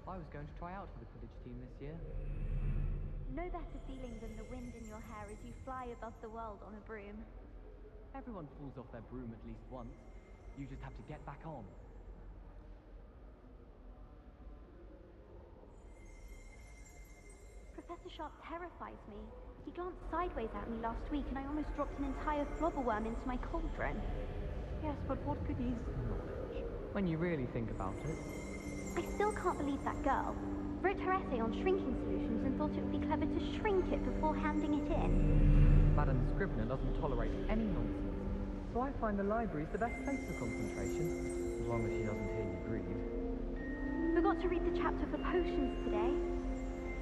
I was going to try out for the Quidditch team this year. No better feeling than the wind in your hair as you fly above the world on a broom. Everyone falls off their broom at least once. You just have to get back on. Professor Sharp terrifies me. He glanced sideways at me last week and I almost dropped an entire flobberworm into my cauldron. Yes, but what good is knowledge when you really think about it? I still can't believe that girl wrote her essay on shrinking solutions and thought it would be clever to shrink it before handing it in. Madame Scrivener doesn't tolerate any nonsense, so I find the library's the best place for concentration, as long as she doesn't hear you breathe. Forgot to read the chapter for potions today.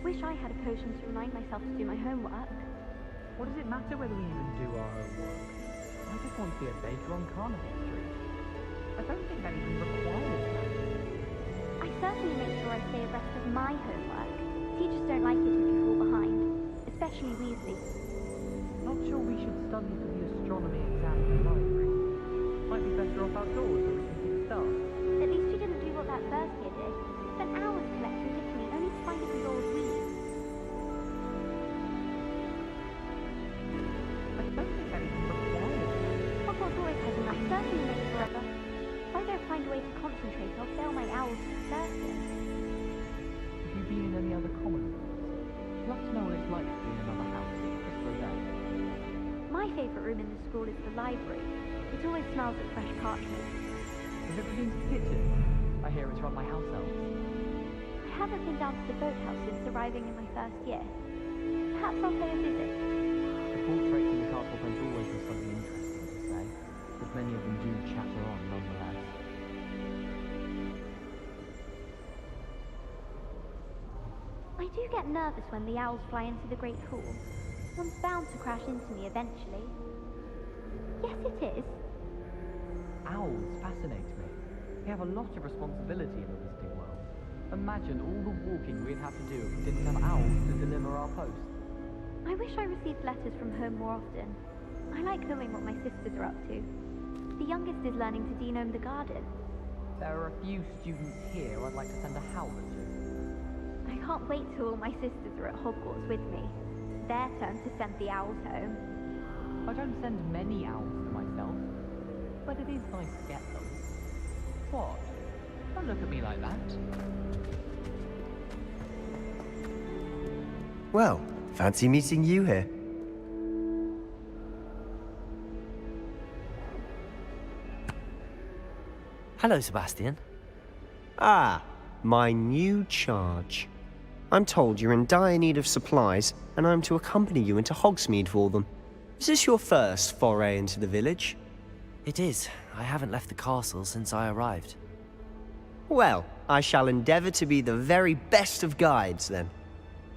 Wish I had a potion to remind myself to do my homework. What does it matter whether we even do our homework? I just want to be a baker on Carnival Street. I don't think that even requires that. I certainly make sure I stay abreast of my homework. Teachers don't like it if you fall behind, especially Weasley. Not sure we should study for the astronomy exam in the library. Might be better off outdoors where we can see the stars. At least you didn't do what that first year did. Spent hours collecting litany only to find it was old weeds. I don't think that even requires that. Hogwarts always has enough. Certainly makes forever. If I don't find a way to concentrate, I'll fail my owls for certain. Have you been in any other Commonwealths? I'd love to know what it's like to be in another house, just for a day. My favourite room in the school is the library. It always smells of fresh parchment. Have you ever been to the kitchen? I hear it's run by house elves. I haven't been down to the boathouse since arriving in my first year. Perhaps I'll pay a visit. The portraits in the castle don't always have something interesting to say, but many of them do chatter on nonetheless. I do get nervous when the owls fly into the Great Hall. One's bound to crash into me eventually. Yes, it is. Owls fascinate me. We have a lot of responsibility in the Wizarding world. Imagine all the walking we'd have to do if we didn't have owls to deliver our post. I wish I received letters from home more often. I like knowing what my sisters are up to. The youngest is learning to denome the garden. There are a few students here I'd like to send a howler to. I can't wait till all my sisters are at Hogwarts with me. Their turn to send the owls home. I don't send many owls to myself, but it is nice to get them. What? Don't look at me like that. Well, fancy meeting you here. Hello, Sebastian. Ah, my new charge. I'm told you're in dire need of supplies, and I'm to accompany you into Hogsmeade for them. Is this your first foray into the village? It is. I haven't left the castle since I arrived. Well, I shall endeavour to be the very best of guides, then.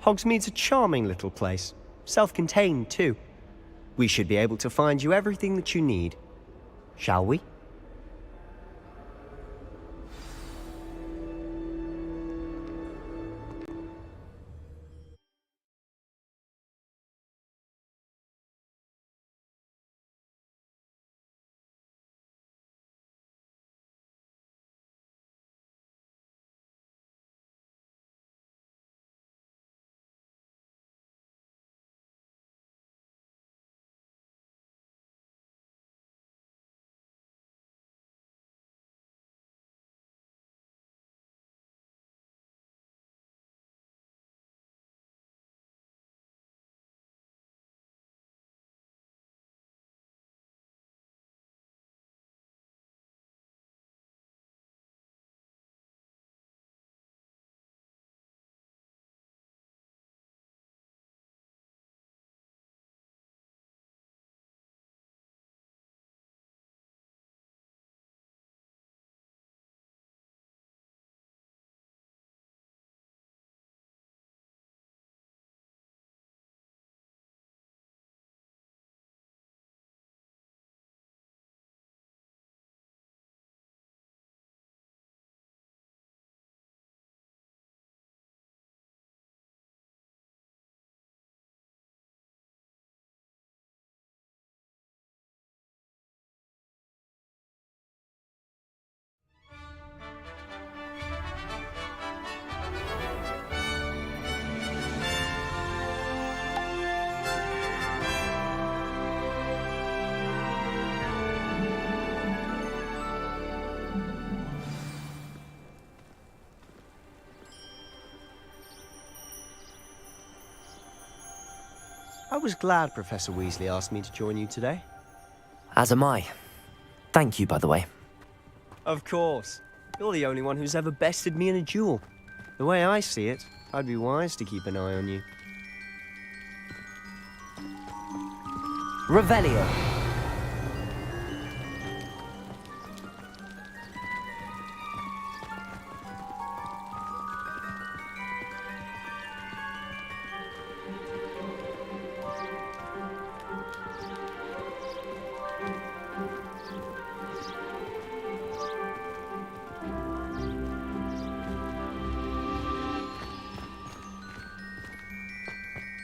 Hogsmeade's a charming little place, self-contained too. We should be able to find you everything that you need. Shall we? I was glad Professor Weasley asked me to join you today. As am I. Thank you, by the way. Of course. You're the only one who's ever bested me in a duel. The way I see it, I'd be wise to keep an eye on you. Revelio.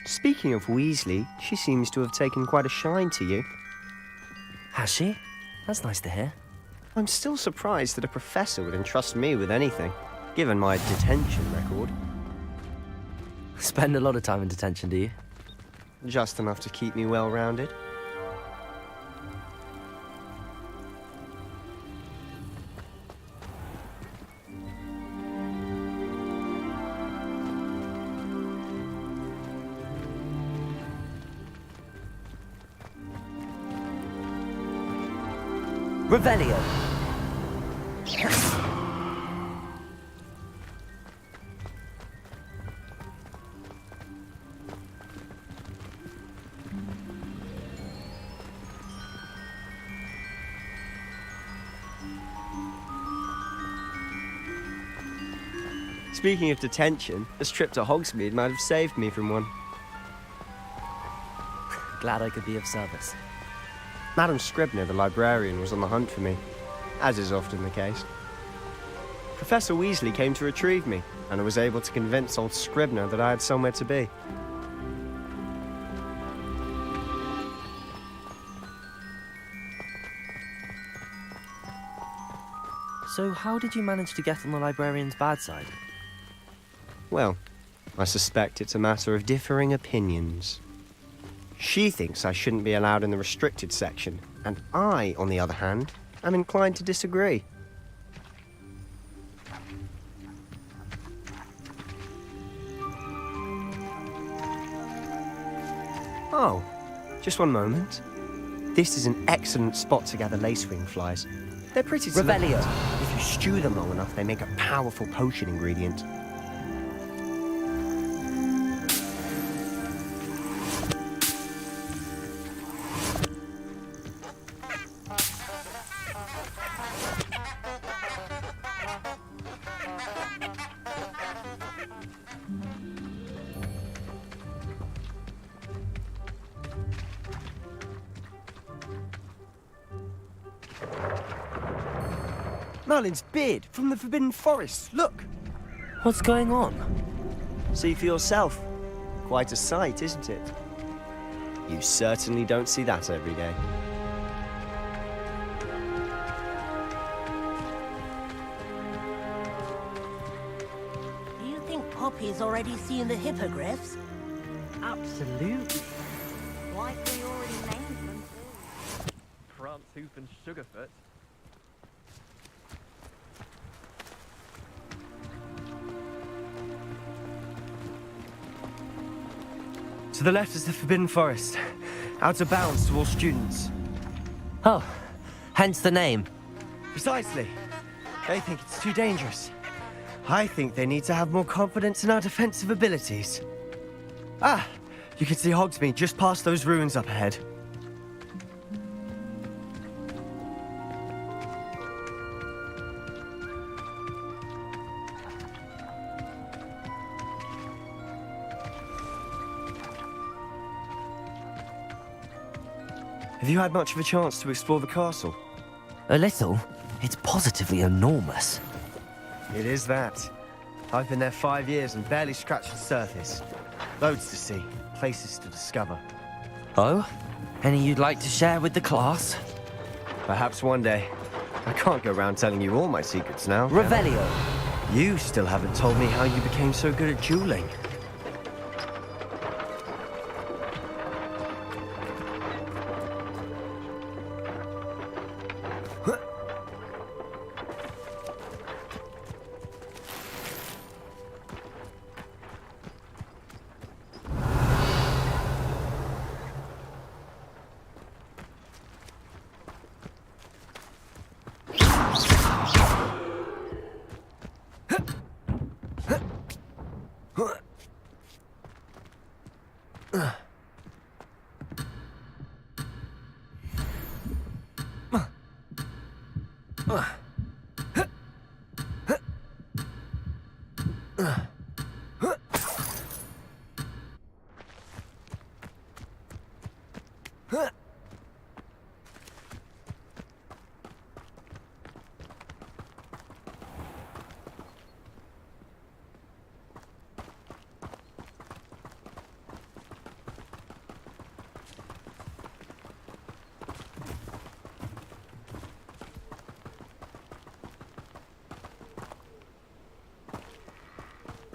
Speaking of Weasley, she seems to have taken quite a shine to you. Has she? That's nice to hear. I'm still surprised that a professor would entrust me with anything, given my detention record. Spend a lot of time in detention, do you? Just enough to keep me well-rounded. Revelio. Speaking of detention, this trip to Hogsmeade might have saved me from one. Glad I could be of service. Madam Scribner, the librarian, was on the hunt for me, as is often the case. Professor Weasley came to retrieve me, and I was able to convince old Scribner that I had somewhere to be. So how did you manage to get on the librarian's bad side? Well, I suspect it's a matter of differing opinions. She thinks I shouldn't be allowed in the restricted section, and I, on the other hand, am inclined to disagree. Oh, just one moment. This is an excellent spot to gather lacewing flies. They're pretty Revelio. If you stew them long enough, they make a powerful potion ingredient. Merlin's beard from the Forbidden Forest. Look! What's going on? See for yourself. Quite a sight, isn't it? You certainly don't see that every day. Do you think Poppy's already seen the hippogriffs? Absolutely. Like we already named them too. France Hoof and Sugarfoot. To the left is the Forbidden Forest. Out of bounds to all students. Oh, hence the name. Precisely. They think it's too dangerous. I think they need to have more confidence in our defensive abilities. Ah, you can see Hogsmeade just past those ruins up ahead. Have you had much of a chance to explore the castle? A little? It's positively enormous. It is that. I've been there 5 years and barely scratched the surface. Loads to see, places to discover. Oh? Any you'd like to share with the class? Perhaps one day. I can't go around telling you all my secrets now. can I? Revelio. You still haven't told me how you became so good at dueling.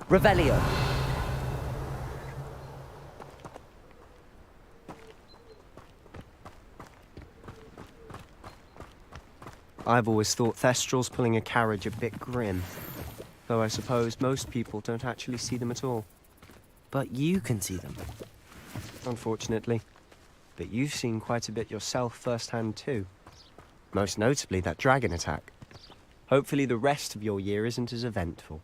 Revelio. I've always thought Thestrals pulling a carriage a bit grim. Though I suppose most people don't actually see them at all. But you can see them. Unfortunately. But you've seen quite a bit yourself firsthand too. Most notably that dragon attack. Hopefully the rest of your year isn't as eventful.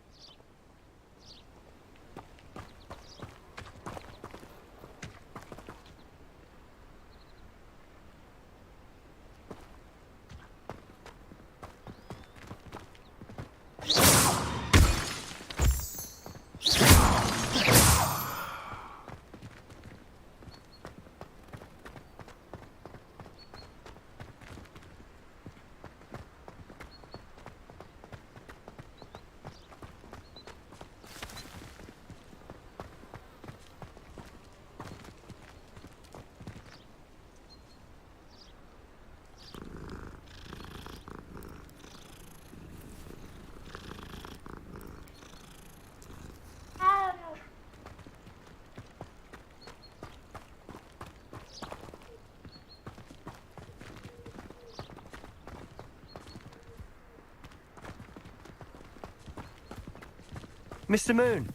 Mr. Moon!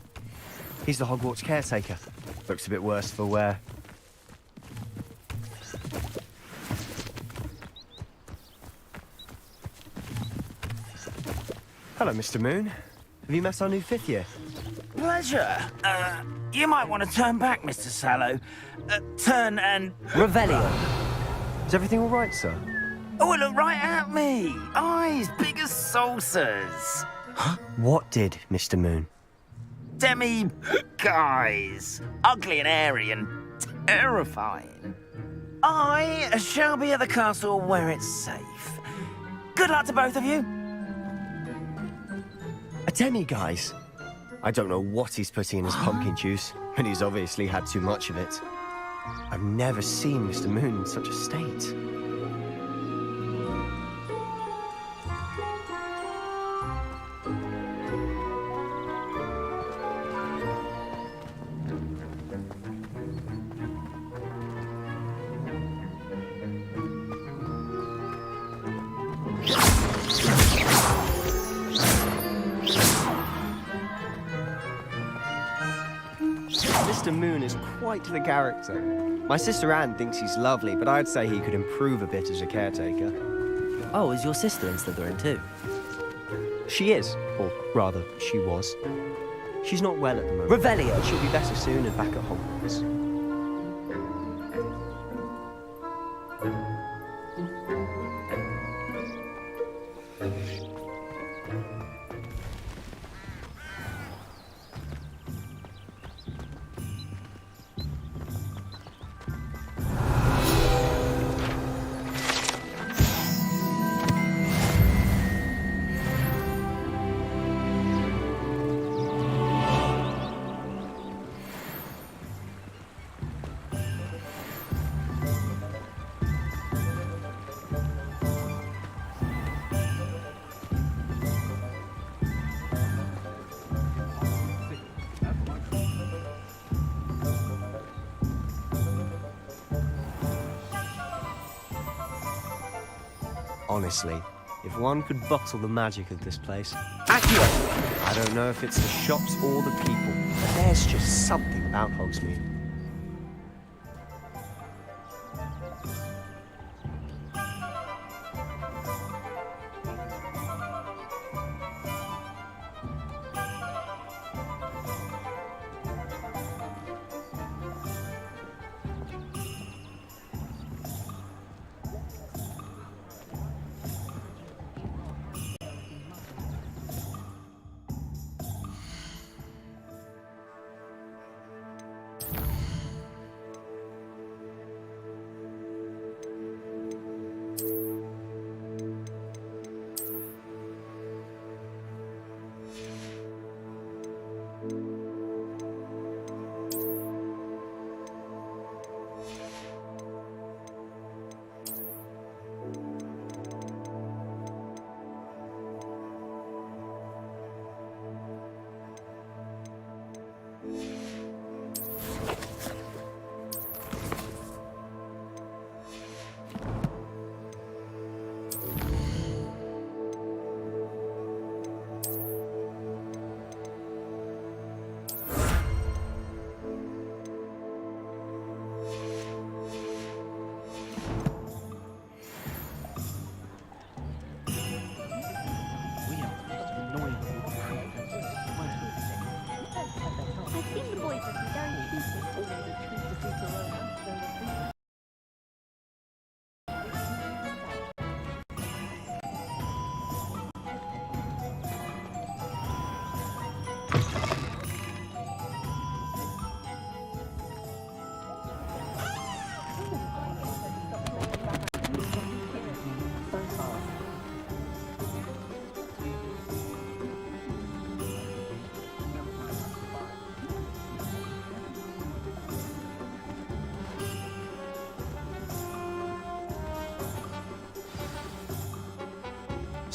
He's the Hogwarts caretaker. Looks a bit worse for wear. Hello, Mr. Moon. Have you met our new fifth year? Pleasure. You might want to turn back, Mr. Sallow. Turn and... Revelio. Is everything all right, sir? Oh, look right at me. Eyes big as saucers. What did, Mr. Moon? Demi... guys. Ugly and airy and terrifying. I shall be at the castle where it's safe. Good luck to both of you. A demi-guise? I don't know what he's putting in his pumpkin juice, but he's obviously had too much of it. I've never seen Mr. Moon in such a state. Mr. Moon is quite the character. My sister Anne thinks he's lovely, but I'd say he could improve a bit as a caretaker. Oh, is your sister in Slytherin too? She is, or rather, she was. She's not well at the moment. Revelio. She'll be better soon and back at Hogwarts. Honestly, if one could bottle the magic of this place... Accio! I don't know if it's the shops or the people, but there's just something about Hogsmeade.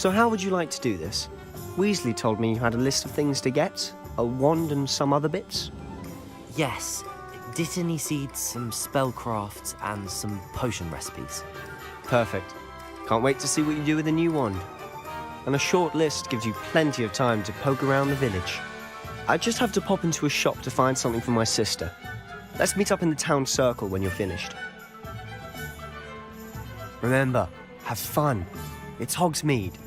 So how would you like to do this? Weasley told me you had a list of things to get, a wand and some other bits. Yes. Dittany seeds, some spellcrafts, and some potion recipes. Perfect. Can't wait to see what you do with the new wand. And a short list gives you plenty of time to poke around the village. I just have to pop into a shop to find something for my sister. Let's meet up in the town circle when you're finished. Remember, have fun. It's Hogsmeade.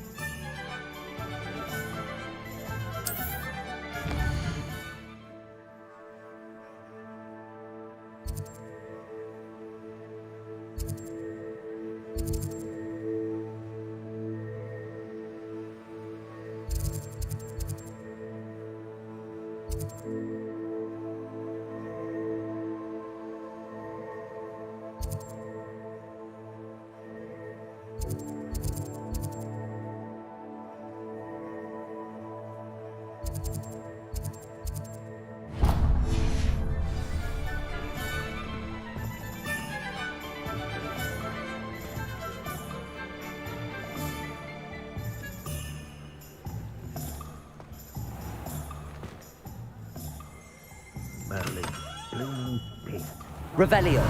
Revelio.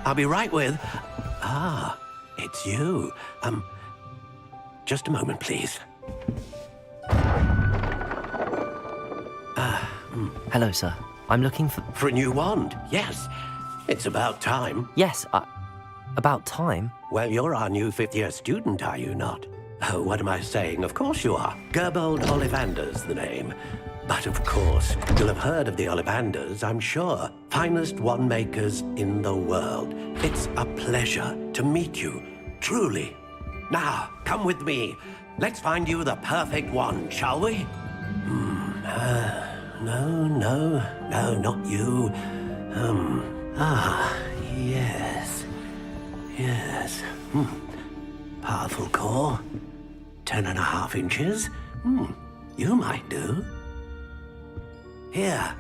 I'll be right with... Ah, it's you. Just a moment, please. Hello, sir. I'm looking for... For a new wand, yes. It's about time. Yes, about time. Well, you're our new fifth-year student, are you not? Oh, what am I saying? Of course you are. Gerbold Ollivander's the name. But of course, you'll have heard of the Ollivanders, I'm sure. Finest wand makers in the world. It's a pleasure to meet you, truly. Now, come with me. Let's find you the perfect wand, shall we? No, not you. Yes. Powerful core. 10.5 inches. You might do. Here,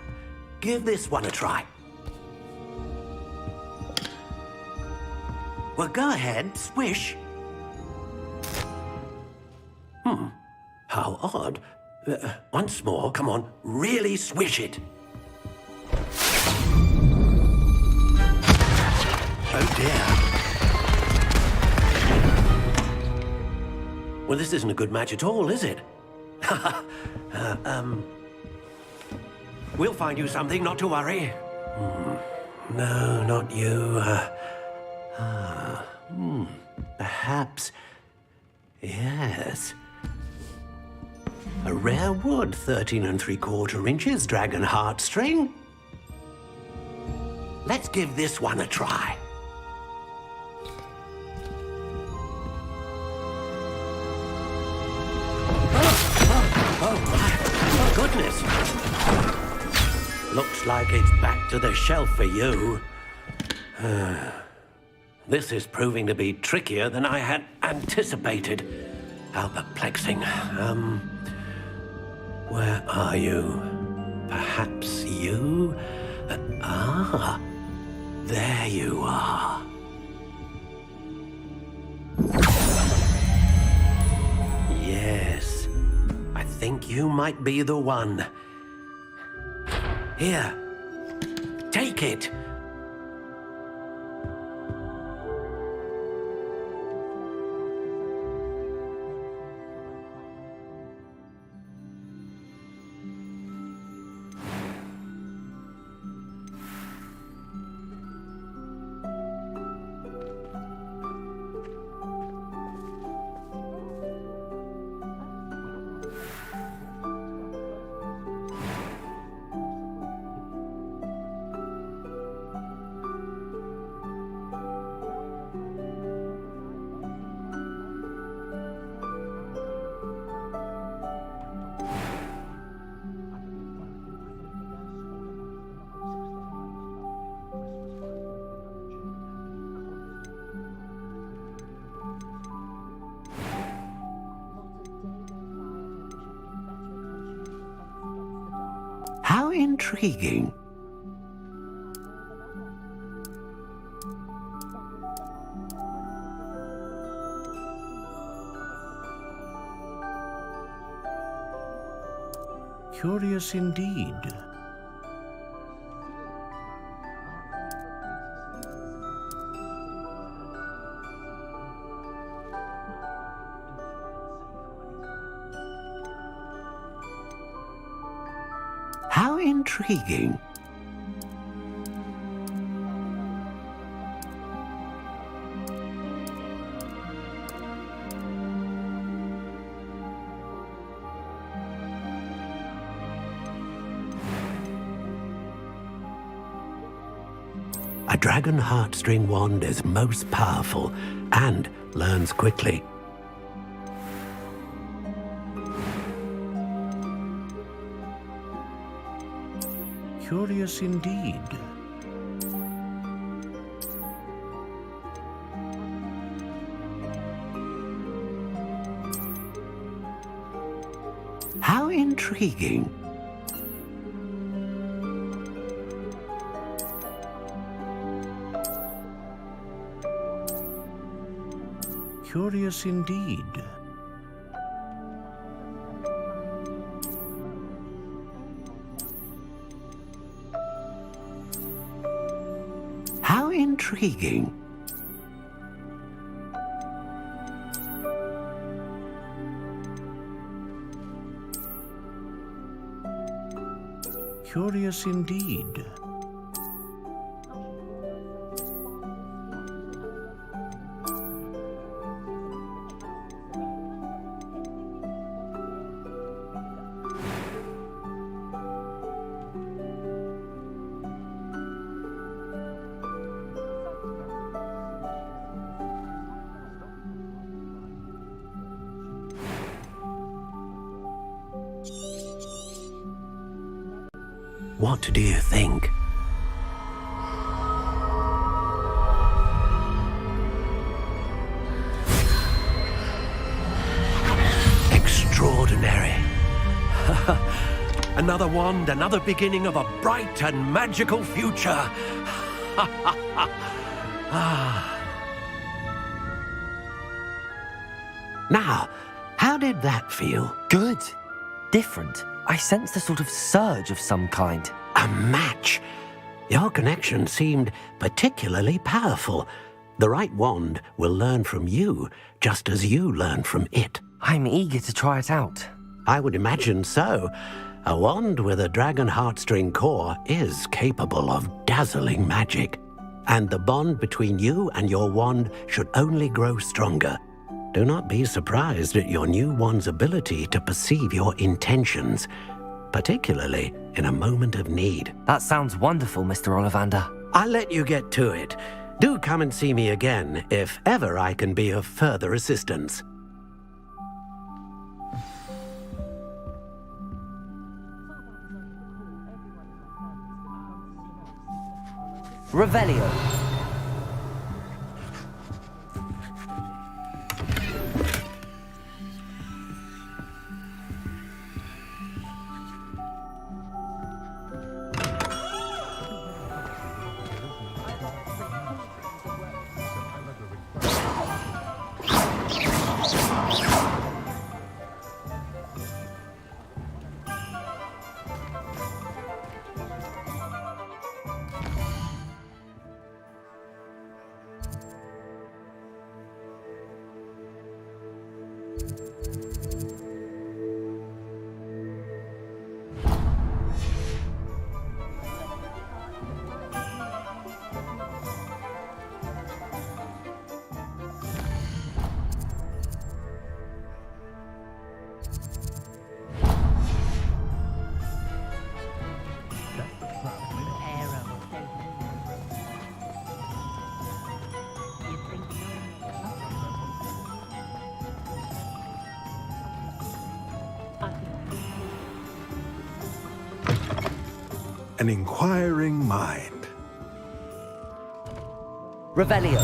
give this one a try. Well, go ahead, swish. How odd. Once more, come on, really swish it. Oh dear. Well, this isn't a good match at all, is it? We'll find you something, not to worry. No, not you. Perhaps. Yes. A rare wood, 13 3/4 inches, dragon heartstring. Let's give this one a try. Oh my goodness. Looks like it's back to the shelf for you. This is proving to be trickier than I had anticipated. How perplexing. Where are you? Perhaps you? There you are. Yes, I think you might be the one. Here, take it. intriguing. Curious indeed. How intriguing. A dragon heartstring wand is most powerful and learns quickly. Curious indeed. How intriguing. Curious indeed. How intriguing. Curious indeed. What do you think? Extraordinary. Another wand, another beginning of a bright and magical future. Now, how did that feel? Good. Different. I sensed a sort of surge of some kind. A match. Your connection seemed particularly powerful. The right wand will learn from you, just as you learn from it. I'm eager to try it out. I would imagine so. A wand with a dragon heartstring core is capable of dazzling magic. And the bond between you and your wand should only grow stronger. Do not be surprised at your new wand's ability to perceive your intentions, particularly in a moment of need. That sounds wonderful, Mr. Ollivander. I'll let you get to it. Do come and see me again if ever I can be of further assistance. Revelio. An inquiring mind. Revelio.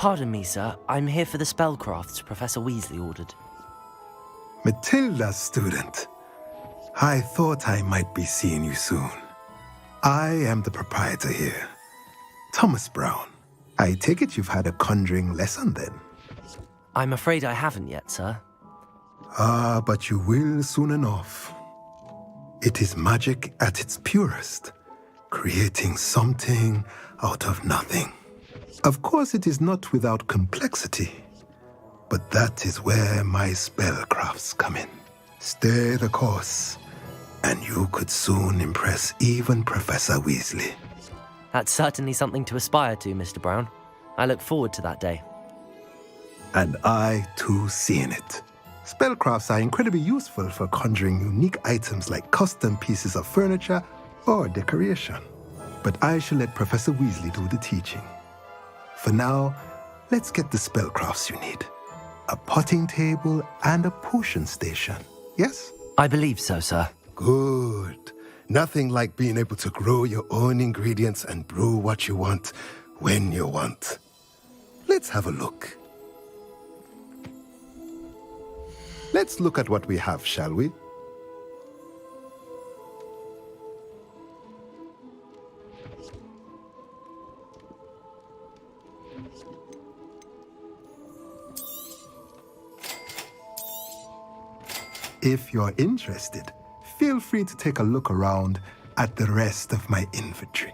Pardon me, sir. I'm here for the spellcrafts Professor Weasley ordered. Matilda, student. I thought I might be seeing you soon. I am the proprietor here, Thomas Brown. I take it you've had a conjuring lesson then? I'm afraid I haven't yet, sir. Ah, but you will soon enough. It is magic at its purest, creating something out of nothing. Of course, it is not without complexity, but that is where my spellcrafts come in. Stay the course, and you could soon impress even Professor Weasley. That's certainly something to aspire to, Mr. Brown. I look forward to that day. And I, too, seeing it. Spellcrafts are incredibly useful for conjuring unique items like custom pieces of furniture or decoration. But I shall let Professor Weasley do the teaching. For now, let's get the spellcrafts you need. A potting table and a potion station, yes? I believe so, sir. Good. Nothing like being able to grow your own ingredients and brew what you want when you want. Let's have a look. Let's look at what we have, shall we? If you're interested, feel free to take a look around at the rest of my inventory.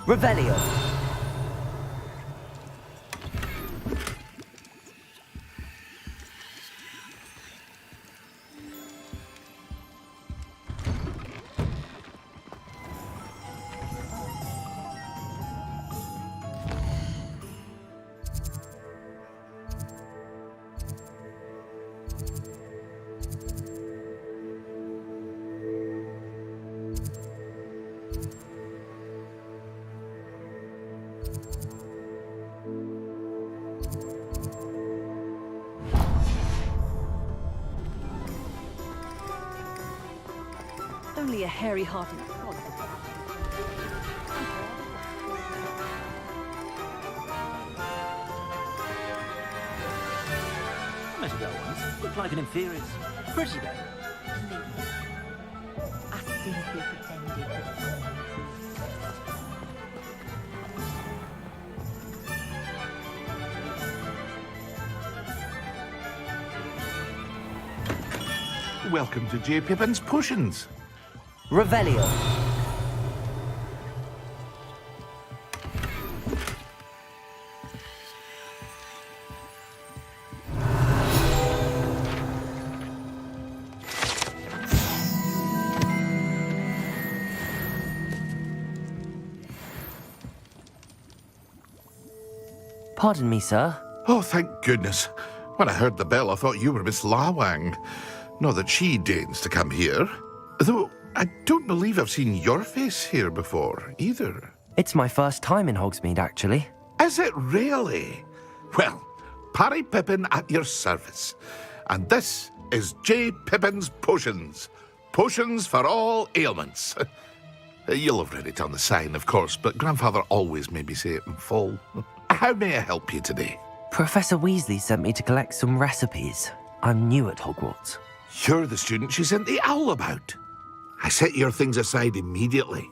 Revelio. Only a hairy-hearted I met a girl once. Looked like an inferior. Pretty girl. I simply pretended that Welcome to J. Pippin's Potions. Revelio. Pardon me, sir. Oh, thank goodness. When I heard the bell, I thought you were Miss Lawang. Not that she deigns to come here. Though I don't believe I've seen your face here before, either. It's my first time in Hogsmeade, actually. Is it really? Well, Parry Pippin at your service. And this is J. Pippin's Potions. Potions for all ailments. You'll have read it on the sign, of course, but Grandfather always made me say it in full. How may I help you today? Professor Weasley sent me to collect some recipes. I'm new at Hogwarts. You're the student she sent the owl about. I set your things aside immediately.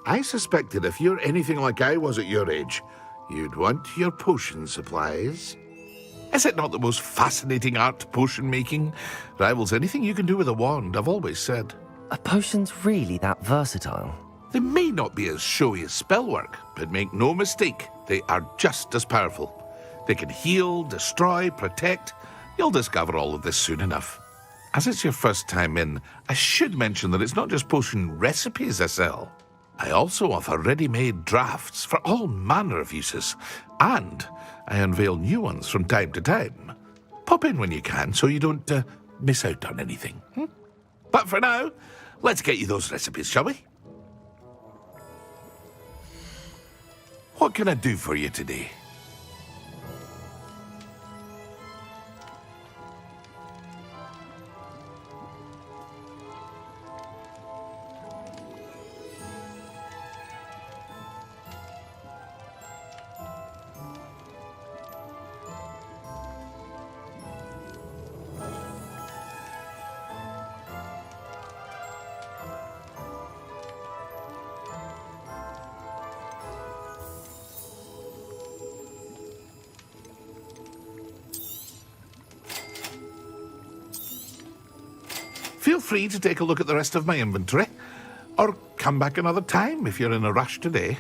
I suspected if you're anything like I was at your age, you'd want your potion supplies. Is it not the most fascinating art, potion making? Rivals anything you can do with a wand, I've always said. Are potions really that versatile? They may not be as showy as spellwork, but make no mistake, they are just as powerful. They can heal, destroy, protect. You'll discover all of this soon enough. As it's your first time in, I should mention that it's not just potion recipes I sell. I also offer ready-made drafts for all manner of uses, and I unveil new ones from time to time. Pop in when you can so you don't miss out on anything. But for now, let's get you those recipes, shall we? What can I do for you today? Feel free to take a look at the rest of my inventory, or come back another time if you're in a rush today.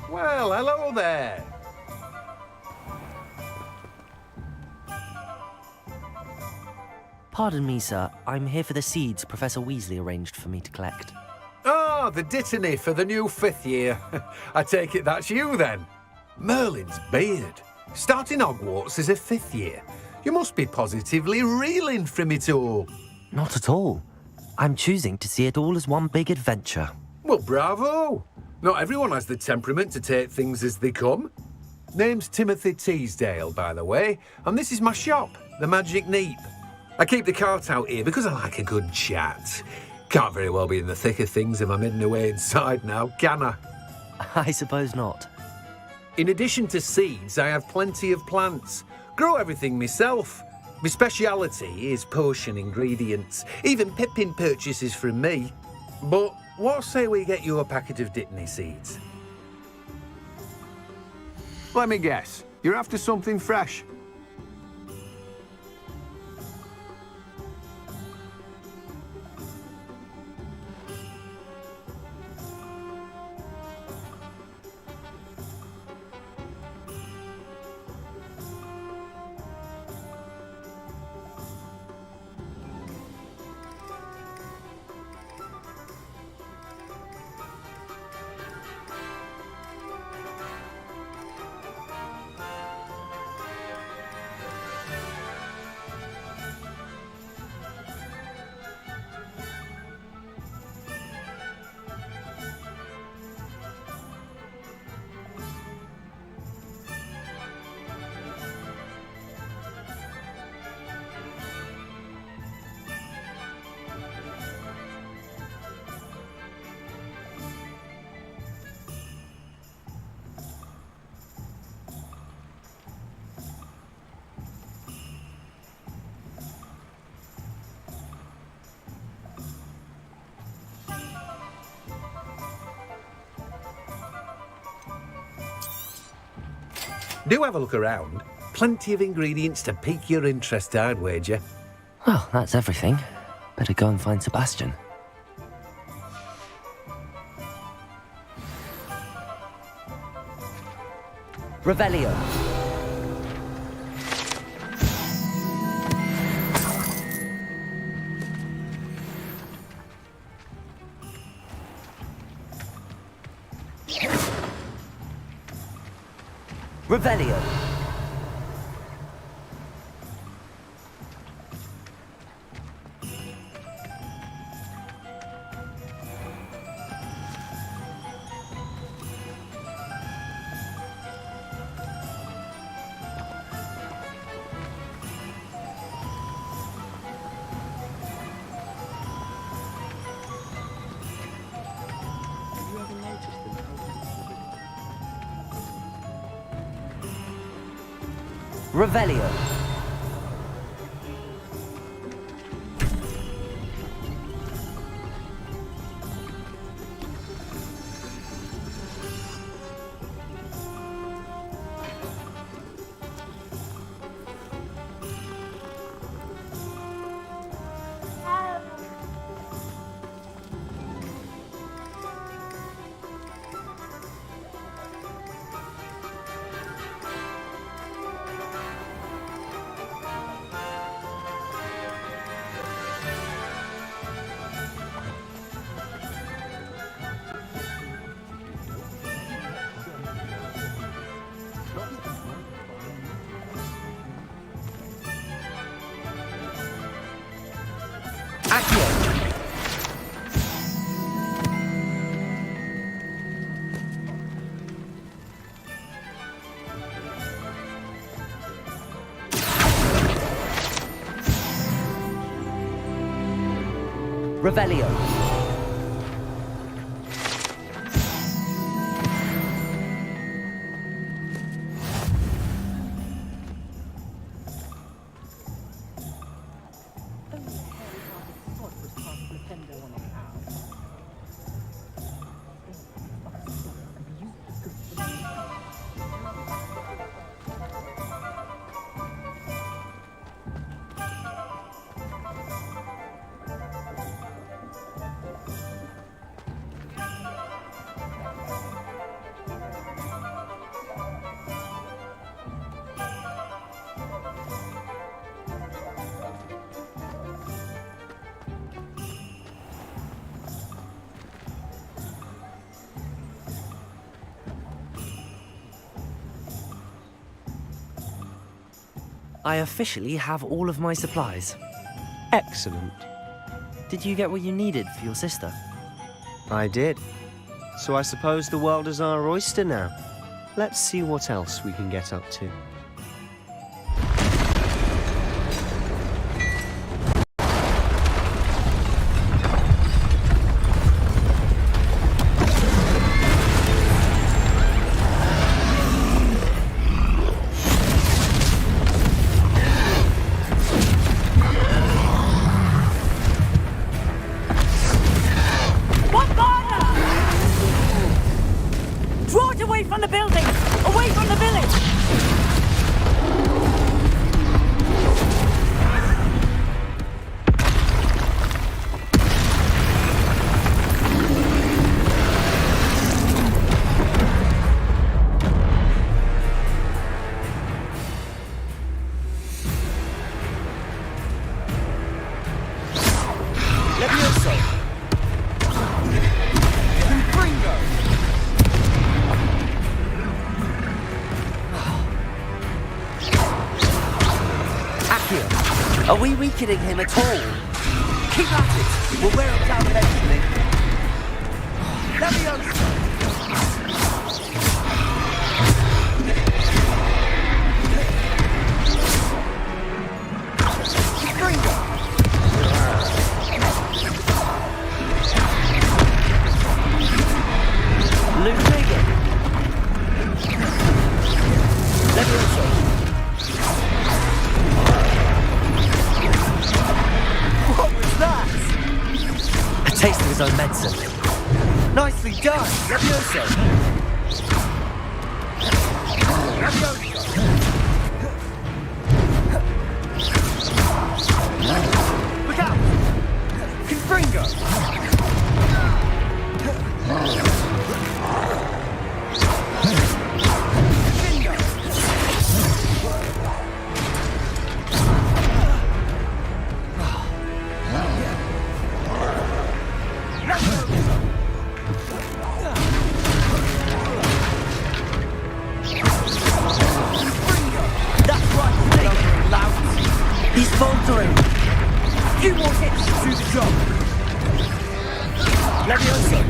Well, hello there. Pardon me, sir. I'm here for the seeds Professor Weasley arranged for me to collect. Ah, the dittany for the new 5th year. I take it that's you, then. Merlin's beard. Starting Hogwarts as a 5th year. You must be positively reeling from it all. Not at all. I'm choosing to see it all as one big adventure. Well, bravo. Not everyone has the temperament to take things as they come. Name's Timothy Teasdale, by the way, and this is my shop, the Magic Neep. I keep the cart out here because I like a good chat. Can't very well be in the thick of things if I'm hidden away inside now, can I? I suppose not. In addition to seeds, I have plenty of plants. Grow everything myself. My speciality is potion ingredients. Even Pippin purchases from me. But what say we get you a packet of Dittany seeds? Let me guess. You're after something fresh. Do have a look around. Plenty of ingredients to pique your interest, I'd wager. Well, that's everything. Better go and find Sebastian. Revelio. Revelio. Revelio. Revelio. I officially have all of my supplies. Excellent. Did you get what you needed for your sister? I did. So I suppose the world is our oyster now. Let's see what else we can get up to. Are we weakening him at all? Keep at it! We'll wear him down eventually. Leviosa! His own medicine. Nicely done, Leviosa. Look out! Confringo! Bingo! Victory! Few more hits to do the job. Levioso.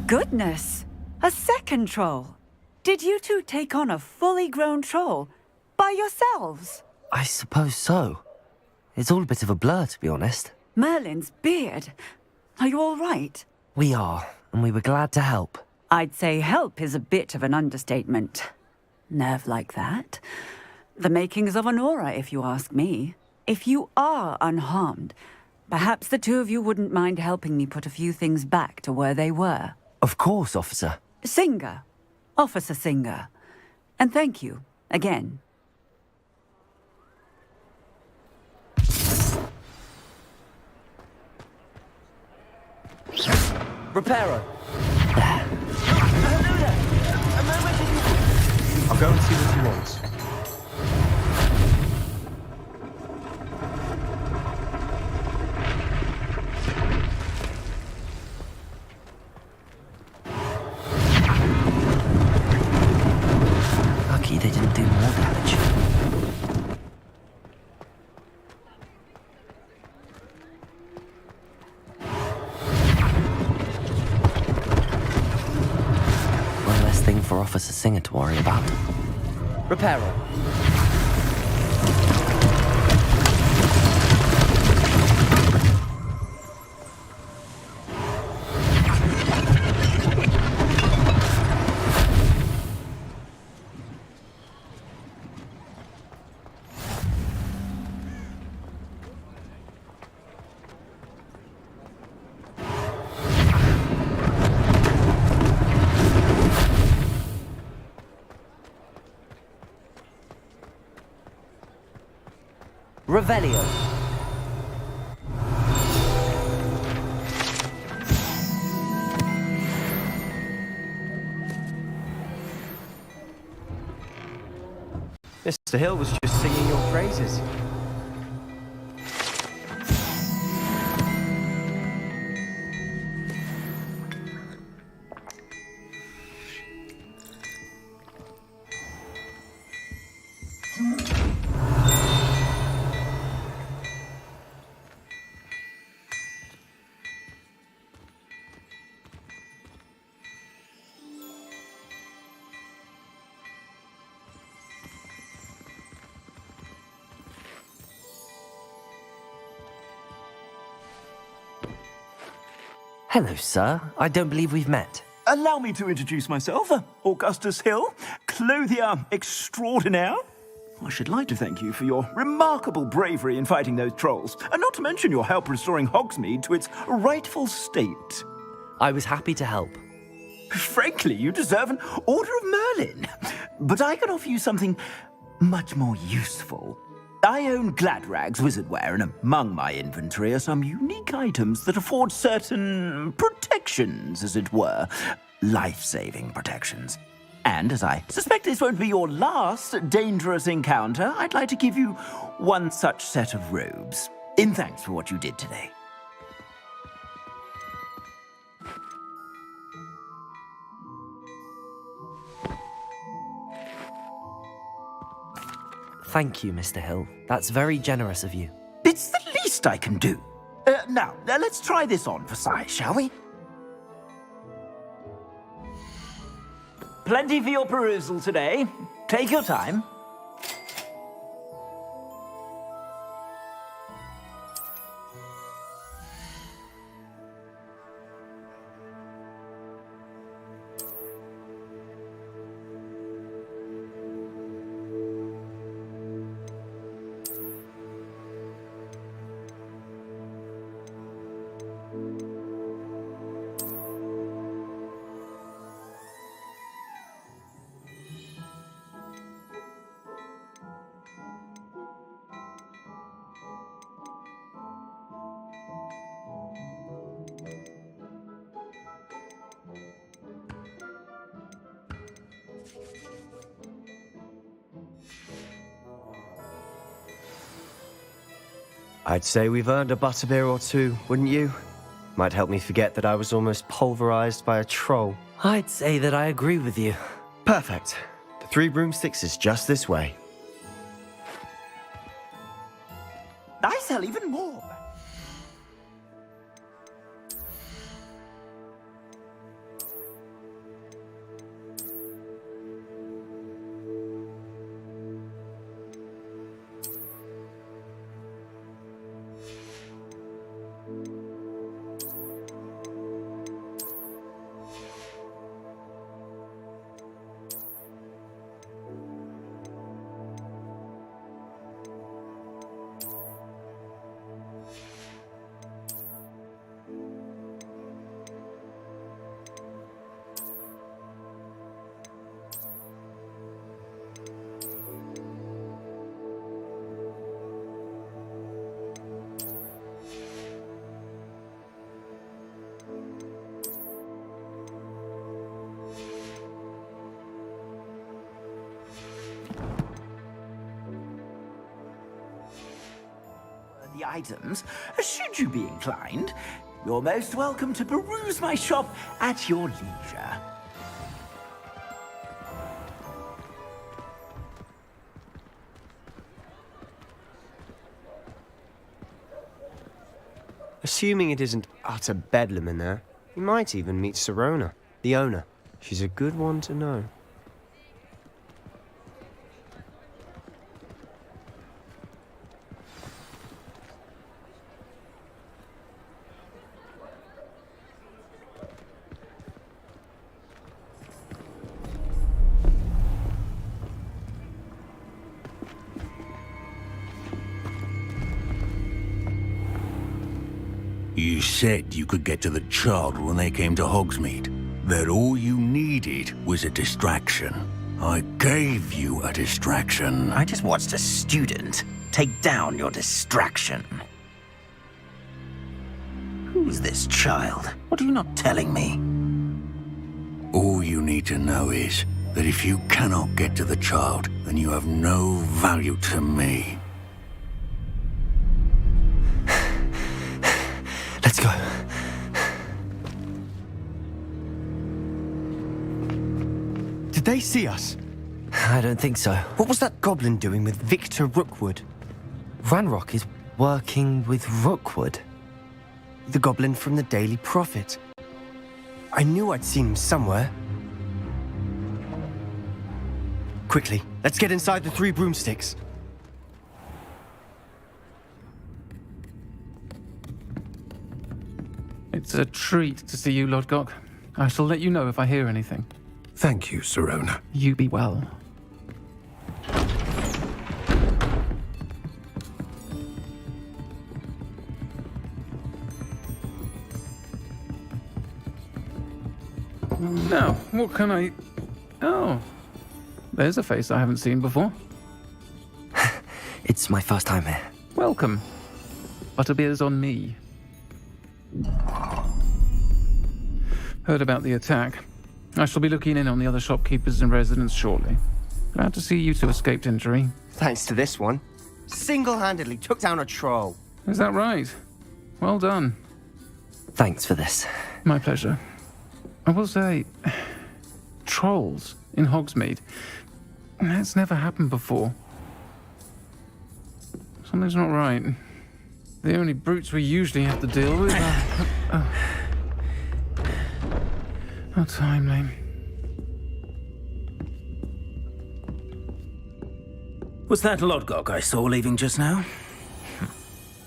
Goodness! A second troll! Did you two take on a fully grown troll? By yourselves? I suppose so. It's all a bit of a blur, to be honest. Merlin's beard. Are you all right? We are, and we were glad to help. I'd say help is a bit of an understatement. Nerve like that. The makings of an aura, if you ask me. If you are unharmed, perhaps the two of you wouldn't mind helping me put a few things back to where they were. Of course, officer. Singer. Officer Singer. And thank you, again. Reparo. I'll go and see what he wants. Lucky they didn't do more damage. One less thing for Officer Singer to worry about. Reparo. Revelio. Mr. Hill was just singing your praises. Hello, sir. I don't believe we've met. Allow me to introduce myself, Augustus Hill, clothier extraordinaire. I should like to thank you for your remarkable bravery in fighting those trolls, and not to mention your help restoring Hogsmeade to its rightful state. I was happy to help. Frankly, you deserve an Order of Merlin. But I can offer you something much more useful. I own Gladrag's wizardware, and among my inventory are some unique items that afford certain protections, as it were. Life-saving protections. And as I suspect this won't be your last dangerous encounter, I'd like to give you one such set of robes, in thanks for what you did today. Thank you, Mr. Hill. That's very generous of you. It's the least I can do. Now, let's try this on for size, shall we? Plenty for your perusal today. Take your time. I'd say we've earned a butterbeer or two, wouldn't you? Might help me forget that I was almost pulverized by a troll. I'd say that I agree with you. Perfect. The Three Broomsticks is just this way. I sell even more. The items, should you be inclined, you're most welcome to peruse my shop at your leisure. Assuming it isn't utter bedlam in there, you might even meet Sirona, the owner. She's a good one to know. You said you could get to the child when they came to Hogsmeade. That all you needed was a distraction. I gave you a distraction. I just watched a student take down your distraction. Who's this child? What are you not telling me? All you need to know is that if you cannot get to the child, then you have no value to me. Let's go. Did they see us? I don't think so. What was that goblin doing with Victor Rookwood? Ranrock is working with Rookwood. The goblin from the Daily Prophet. I knew I'd seen him somewhere. Quickly, let's get inside the Three Broomsticks. It's a treat to see you, Lodgok. I shall let you know if I hear anything. Thank you, Sirona. You be well. Now, what can I... Oh, there's a face I haven't seen before. It's my first time here. Welcome. Butterbeer's on me. Heard about the attack. I shall be looking in on the other shopkeepers and residents shortly. Glad to see you two escaped injury. Thanks to this one. Single-handedly took down a troll. Is that right? Well done. Thanks for this. My pleasure. I will say, trolls in Hogsmeade. That's never happened before. Something's not right. The only brutes we usually have to deal with are... How timely. Was that Lodgok I saw leaving just now?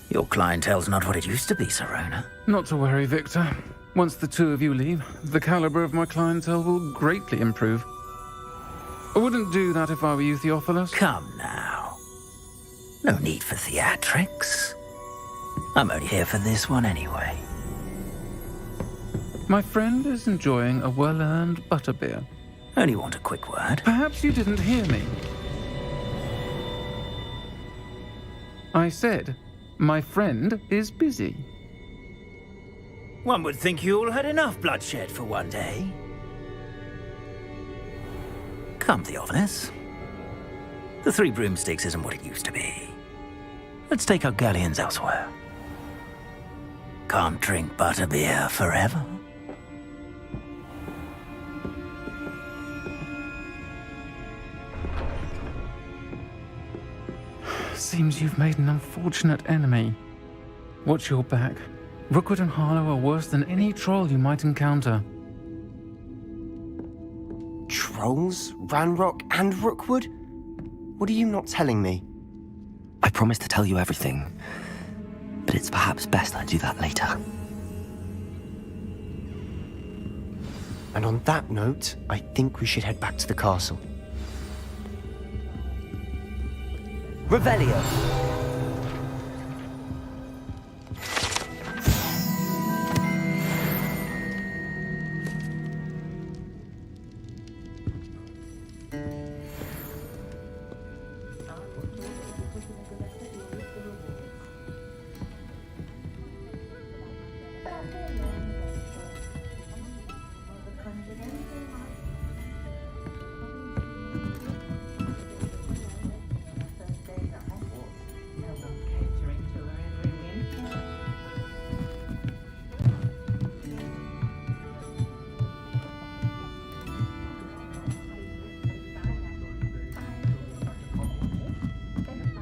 Your clientele's not what it used to be, Sirona. Not to worry, Victor. Once the two of you leave, the caliber of my clientele will greatly improve. I wouldn't do that if I were you, Theophilus. Come now. No need for theatrics. I'm only here for this one anyway. My friend is enjoying a well-earned butterbeer. Only want a quick word. Perhaps you didn't hear me. I said, my friend is busy. One would think you all had enough bloodshed for one day. Come, Theophilus. The Three Broomsticks isn't what it used to be. Let's take our galleons elsewhere. Can't drink butterbeer forever. Seems you've made an unfortunate enemy. Watch your back. Rookwood and Harlow are worse than any troll you might encounter. Trolls? Ranrock and Rookwood? What are you not telling me? I promise to tell you everything, but it's perhaps best I do that later. And on that note, I think we should head back to the castle. Revelio!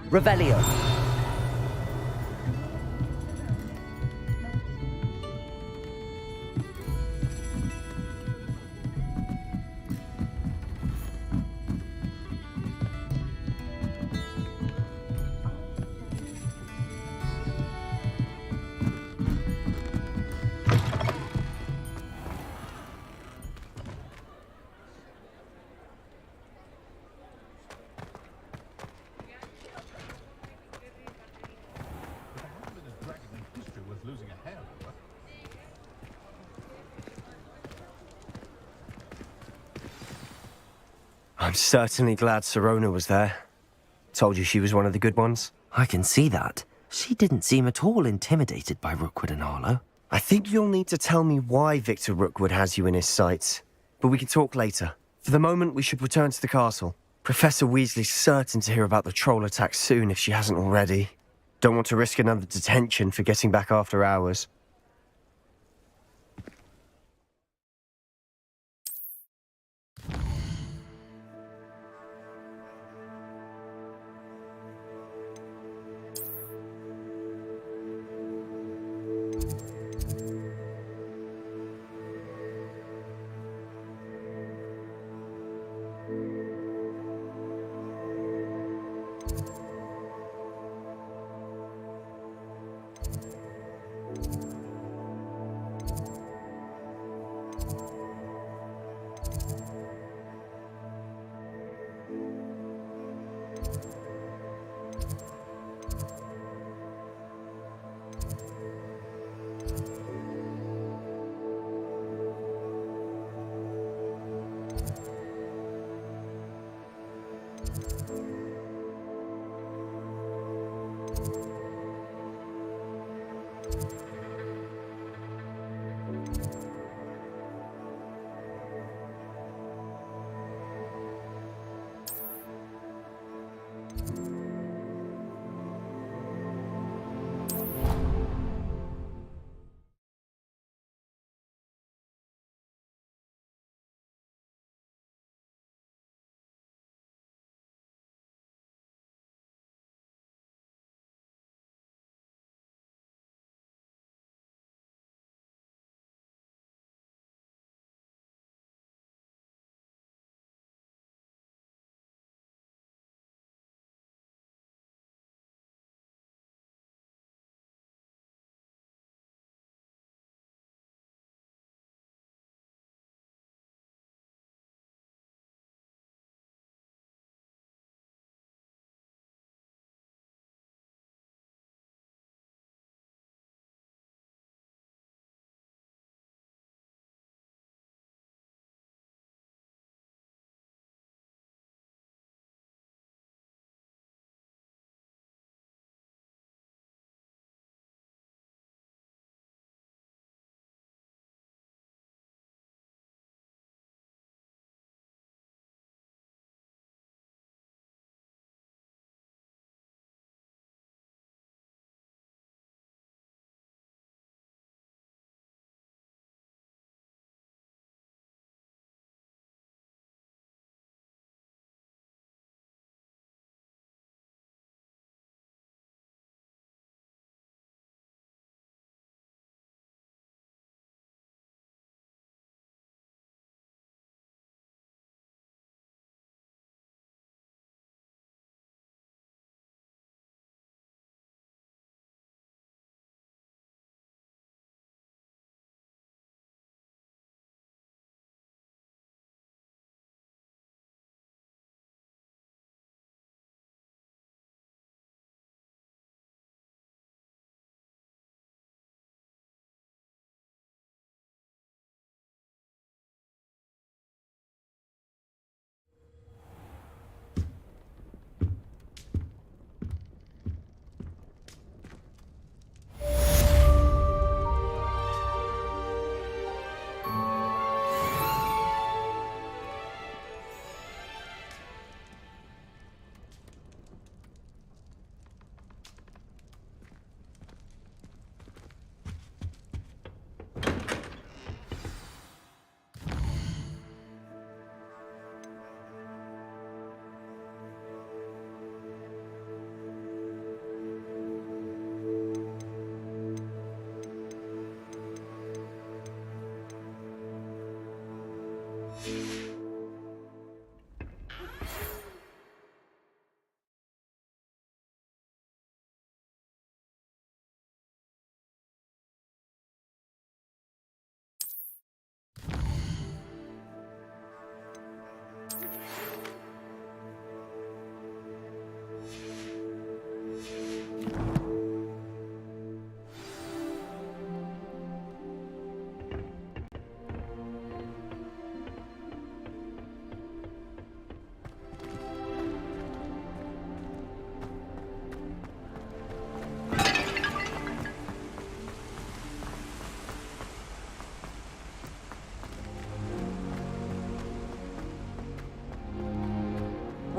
Revelio. I'm certainly glad Sirona was there. Told you she was one of the good ones. I can see that. She didn't seem at all intimidated by Rookwood and Harlow. I think you'll need to tell me why Victor Rookwood has you in his sights. But we can talk later. For the moment, we should return to the castle. Professor Weasley's certain to hear about the troll attack soon if she hasn't already. Don't want to risk another detention for getting back after hours.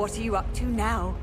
What are you up to now?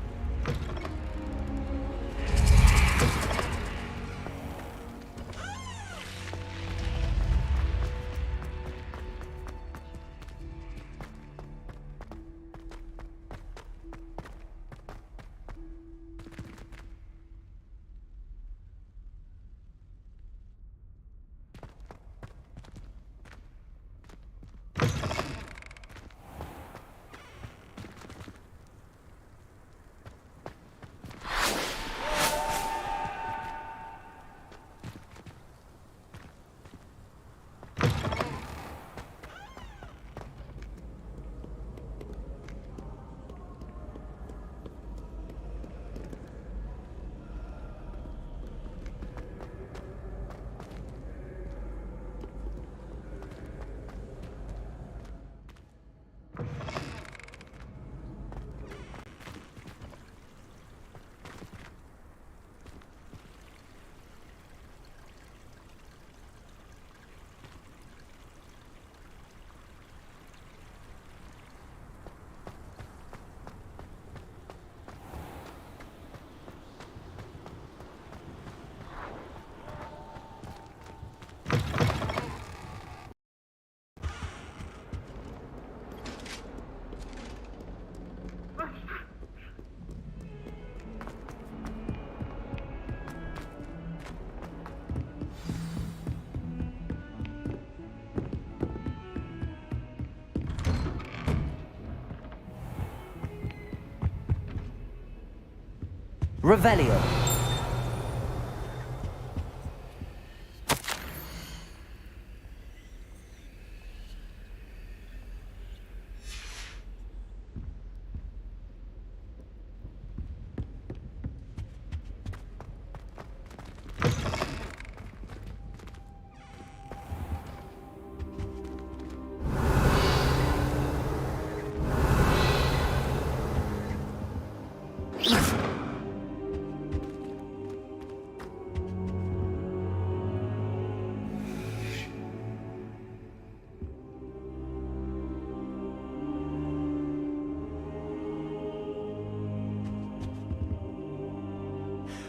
Revelio.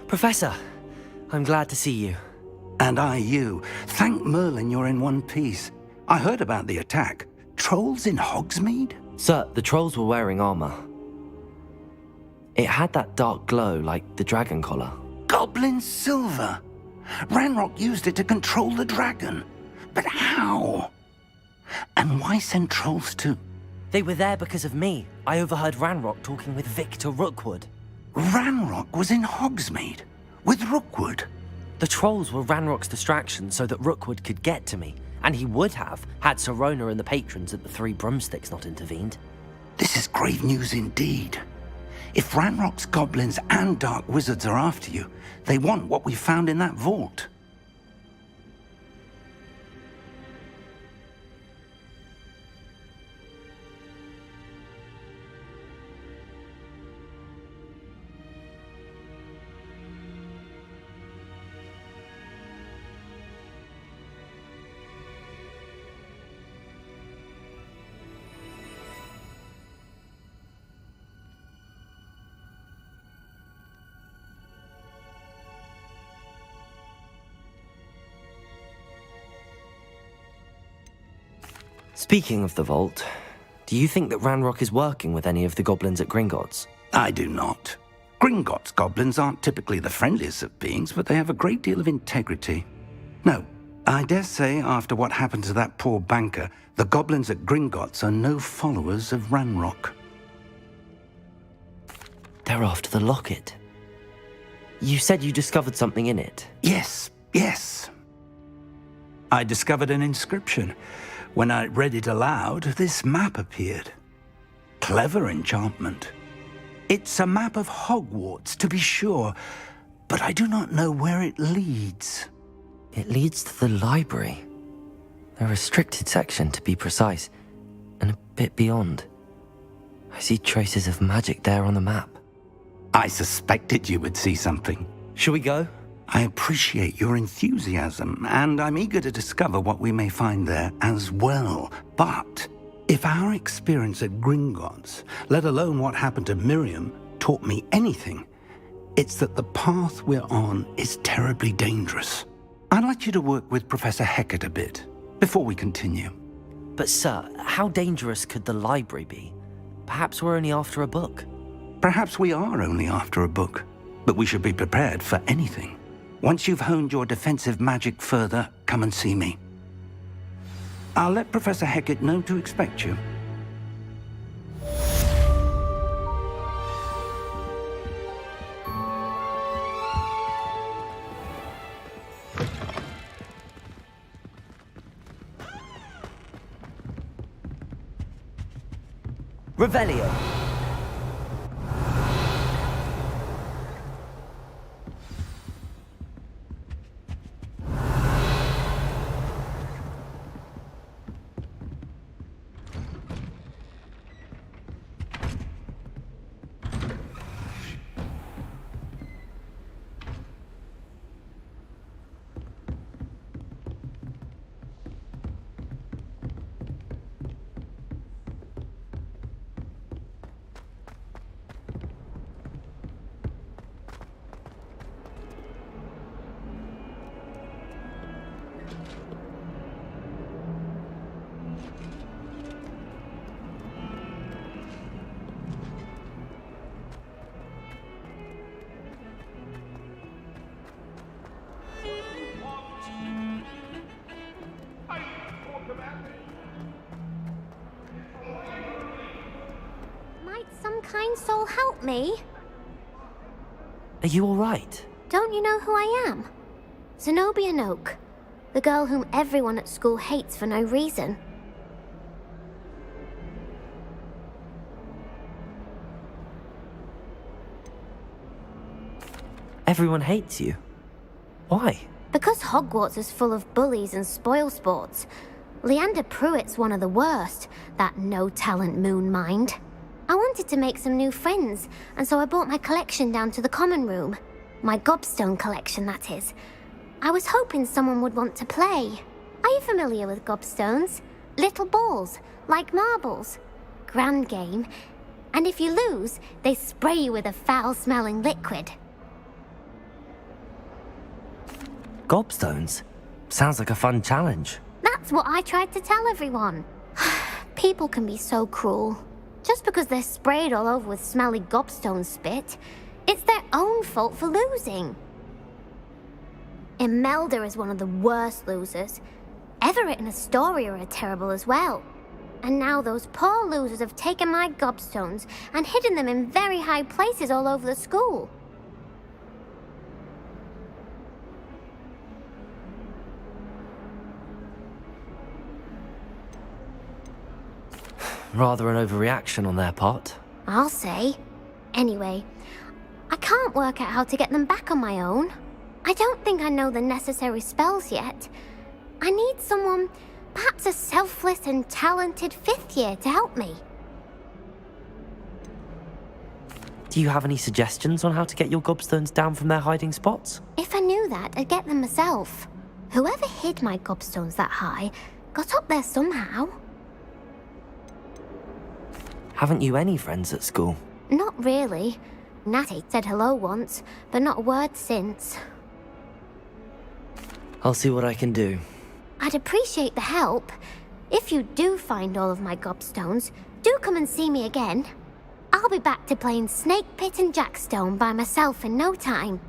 Professor, I'm glad to see you. And I you. Thank Merlin you're in one piece. I heard about the attack. Trolls in Hogsmeade? Sir, the trolls were wearing armor. It had that dark glow like the dragon collar. Goblin silver. Ranrock used it to control the dragon. But how? And why send trolls to... They were there because of me. I overheard Ranrock talking with Victor Rookwood. Ranrock was in Hogsmeade? With Rookwood? The trolls were Ranrock's distraction so that Rookwood could get to me. And he would have, had Sirona and the patrons at the Three Broomsticks not intervened. This is grave news indeed. If Ranrock's goblins and dark wizards are after you, they want what we found in that vault. Speaking of the vault, do you think that Ranrock is working with any of the goblins at Gringotts? I do not. Gringotts goblins aren't typically the friendliest of beings, but they have a great deal of integrity. No, I dare say after what happened to that poor banker, the goblins at Gringotts are no followers of Ranrock. They're after the locket. You said you discovered something in it. Yes. I discovered an inscription. When I read it aloud, this map appeared. Clever enchantment. It's a map of Hogwarts, to be sure, but I do not know where it leads. It leads to the library. A restricted section, to be precise, and a bit beyond. I see traces of magic there on the map. I suspected you would see something. Shall we go? I appreciate your enthusiasm, and I'm eager to discover what we may find there as well. But If our experience at Gringotts, let alone what happened to Miriam, taught me anything, it's that the path we're on is terribly dangerous. I'd like you to work with Professor Hecat a bit before we continue. But sir, how dangerous could the library be? Perhaps we're only after a book. Perhaps we are only after a book, but we should be prepared for anything. Once you've honed your defensive magic further, come and see me. I'll let Professor Hecat know to expect you. Revelio. Might some kind soul help me? Are you all right? Don't you know who I am? Zenobia Noak, the girl whom everyone at school hates for no reason. Everyone hates you. Why? Because Hogwarts is full of bullies and spoilsports. Leander Pruitt's one of the worst, that no-talent moon mind. I wanted to make some new friends, and so I brought my collection down to the common room. My gobstone collection, that is. I was hoping someone would want to play. Are you familiar with gobstones? Little balls, like marbles. Grand game. And if you lose, they spray you with a foul-smelling liquid. Gobstones? Sounds like a fun challenge. That's what I tried to tell everyone. People can be so cruel. Just because they're sprayed all over with smelly gobstone spit, it's their own fault for losing. Imelda is one of the worst losers. Everett and Astoria are terrible as well. And now those poor losers have taken my gobstones and hidden them in very high places all over the school. Rather an overreaction on their part. I'll say. Anyway, I can't work out how to get them back on my own. I don't think I know the necessary spells yet. I need someone, perhaps a selfless and talented 5th year to help me. Do you have any suggestions on how to get your gobstones down from their hiding spots? If I knew that, I'd get them myself. Whoever hid my gobstones that high got up there somehow. Haven't you any friends at school? Not really. Natty said hello once, but not a word since. I'll see what I can do. I'd appreciate the help. If you do find all of my gobstones, do come and see me again. I'll be back to playing Snake Pit and Jackstone by myself in no time.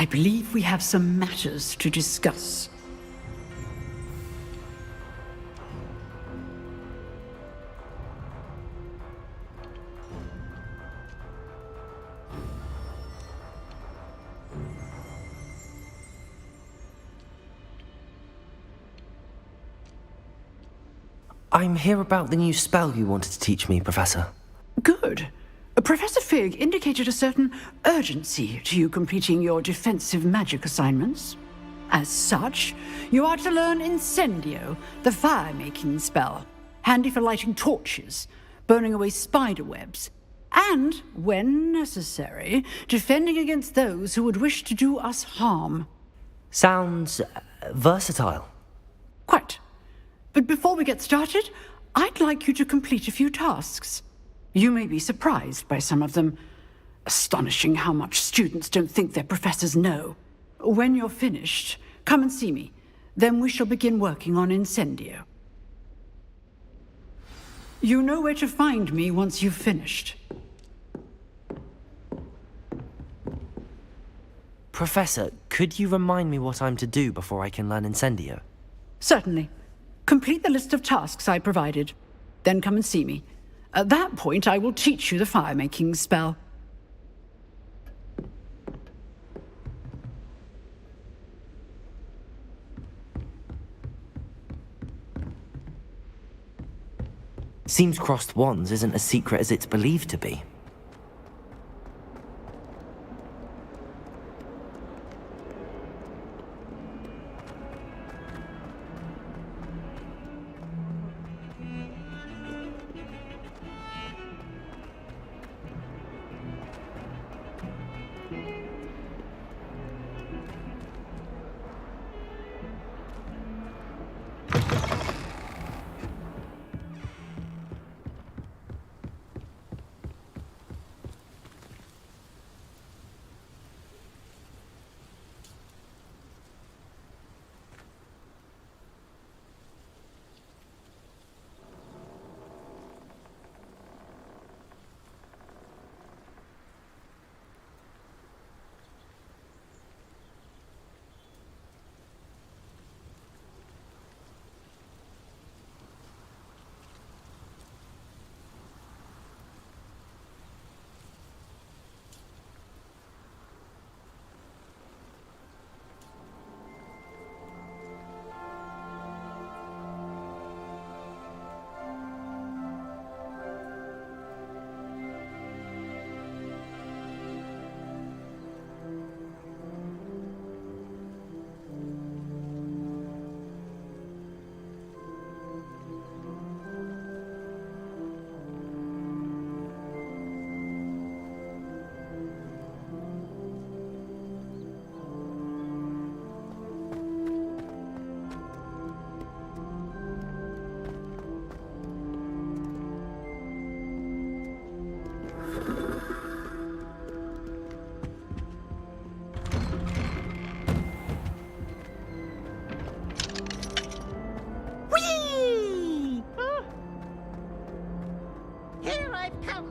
I believe we have some matters to discuss. I'm here about the new spell you wanted to teach me, Professor. Good. Professor Fig indicated a certain urgency to you completing your defensive magic assignments. As such, you are to learn Incendio, the fire-making spell, handy for lighting torches, burning away spider webs, and, when necessary, defending against those who would wish to do us harm. Sounds versatile. Quite. But before we get started, I'd like you to complete a few tasks. You may be surprised by some of them. Astonishing how much students don't think their professors know. When you're finished, come and see me. Then we shall begin working on Incendio. You know where to find me once you've finished. Professor, could you remind me what I'm to do before I can learn Incendio? Certainly. Complete the list of tasks I provided. Then come and see me. At that point, I will teach you the fire-making spell. Seems crossed wands isn't as secret as it's believed to be.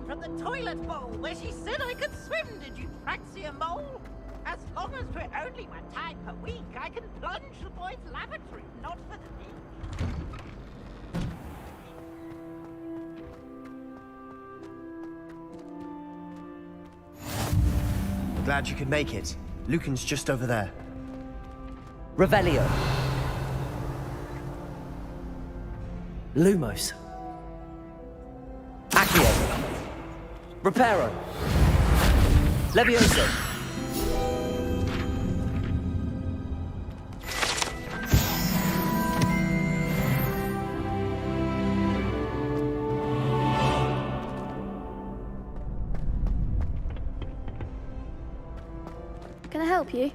From the toilet bowl where she said I could swim, did you Praxia mole? As long as we're only 1 time per week, I can plunge the boys' lavatory, not for the beach. Glad you could make it. Lucan's just over there. Revelio. Lumos. Accio. Reparo. Levioso. Can I help you?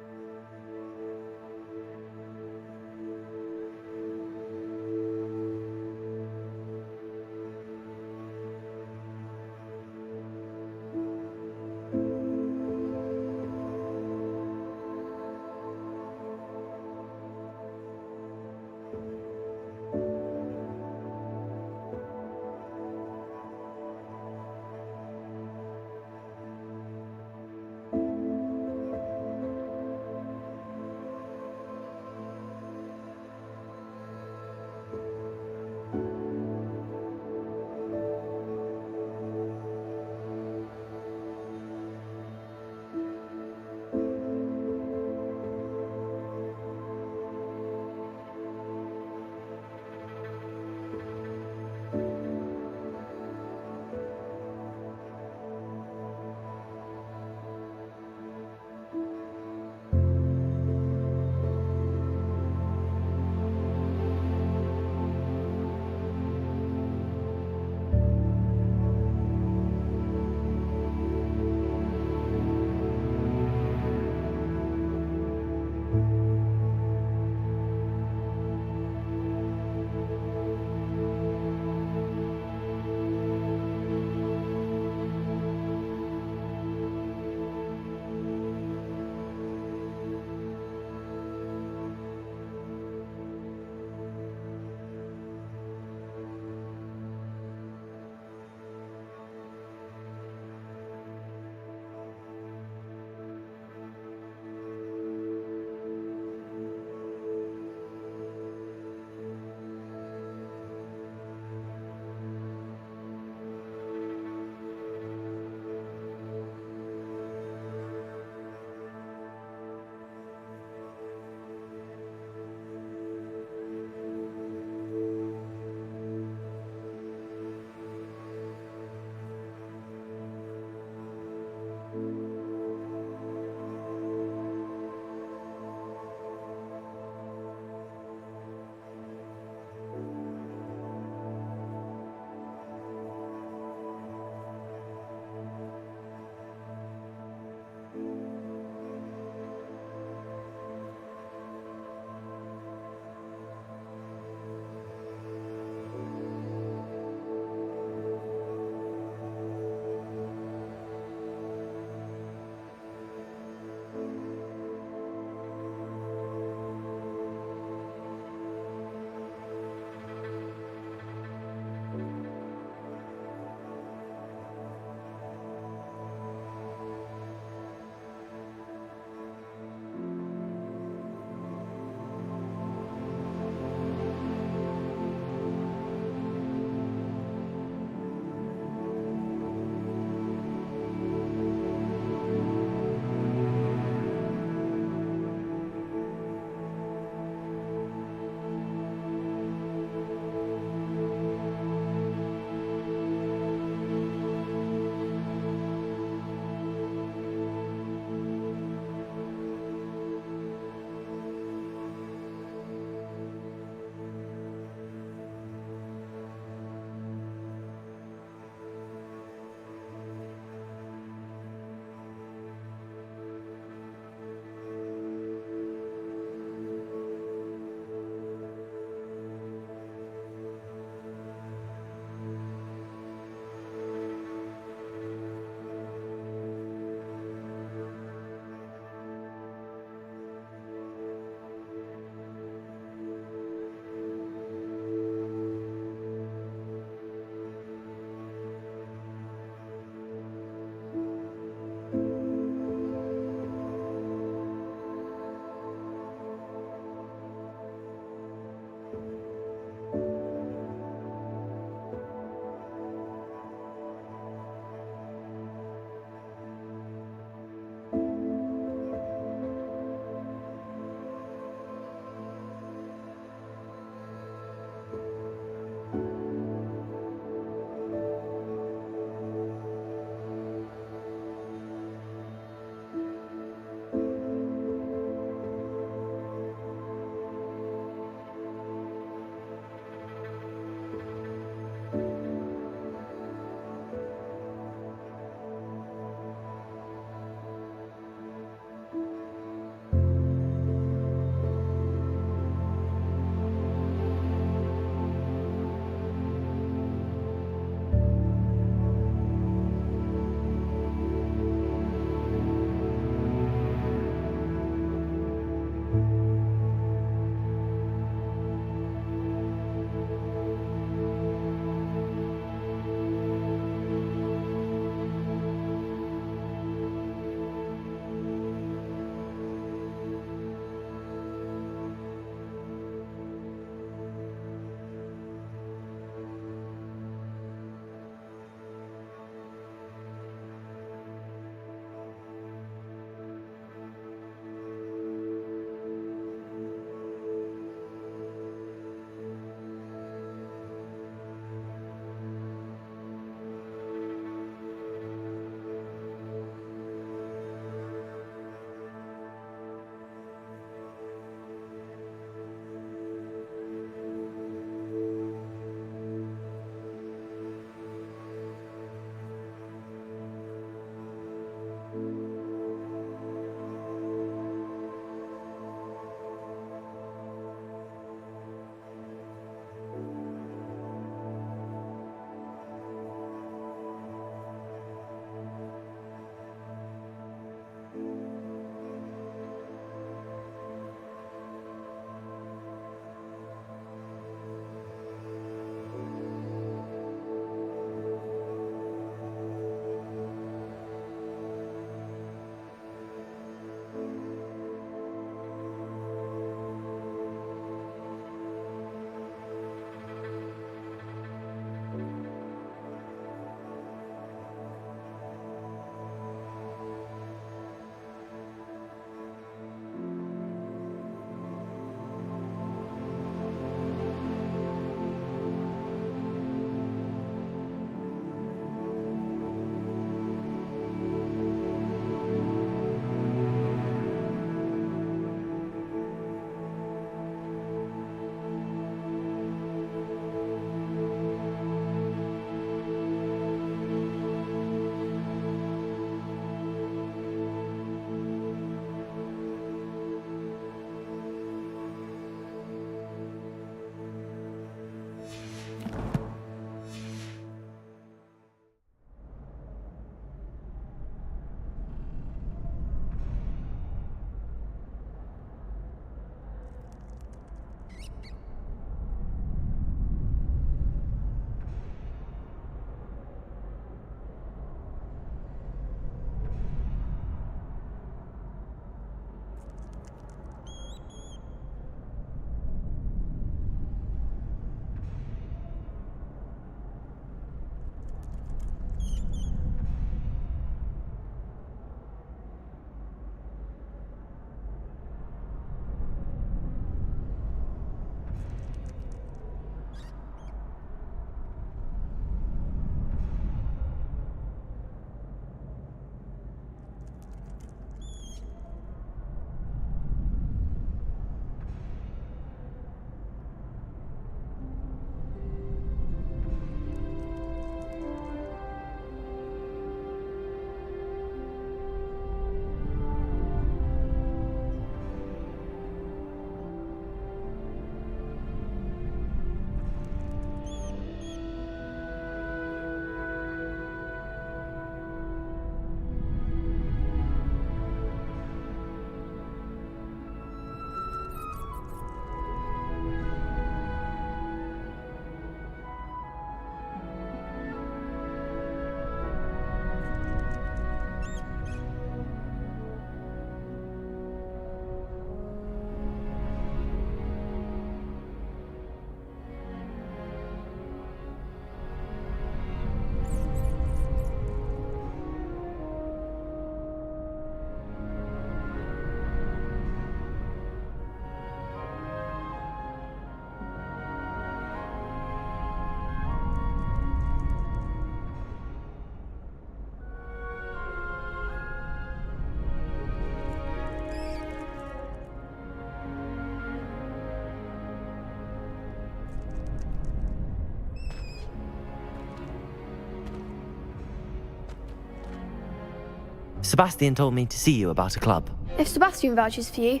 Sebastian told me to see you about a club. If Sebastian vouches for you,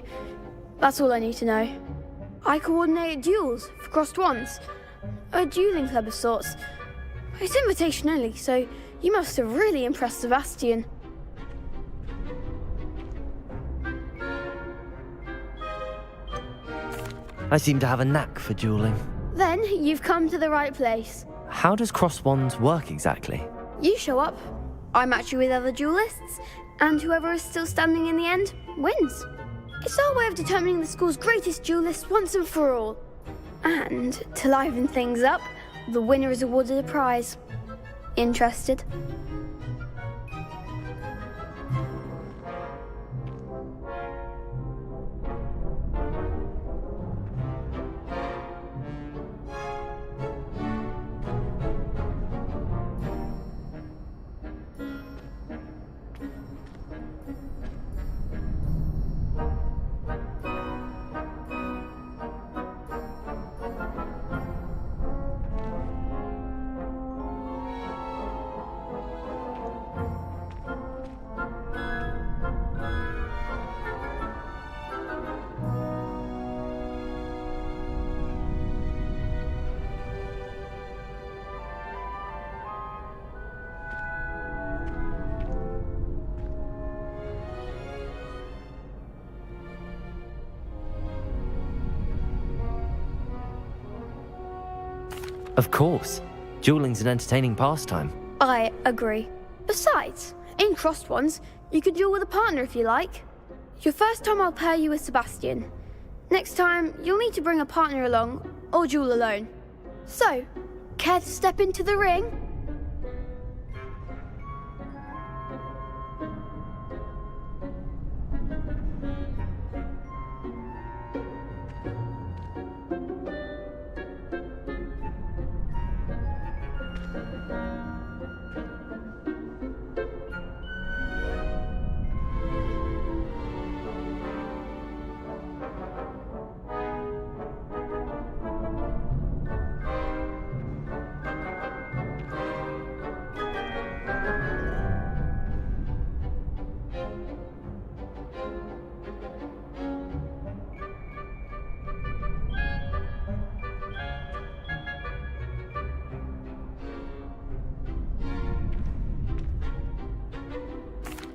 that's all I need to know. I coordinate duels for crossed wands. A dueling club of sorts. It's invitation only, so you must have really impressed Sebastian. I seem to have a knack for dueling. Then you've come to the right place. How does crossed wands work exactly? You show up, I match you with other duelists, and whoever is still standing in the end wins. It's our way of determining the school's greatest duelist once and for all. And to liven things up, the winner is awarded a prize. Interested? Of course. Dueling's an entertaining pastime. I agree. Besides, in crossed ones, you could duel with a partner if you like. Your first time I'll pair you with Sebastian. Next time, you'll need to bring a partner along, or duel alone. So, care to step into the ring?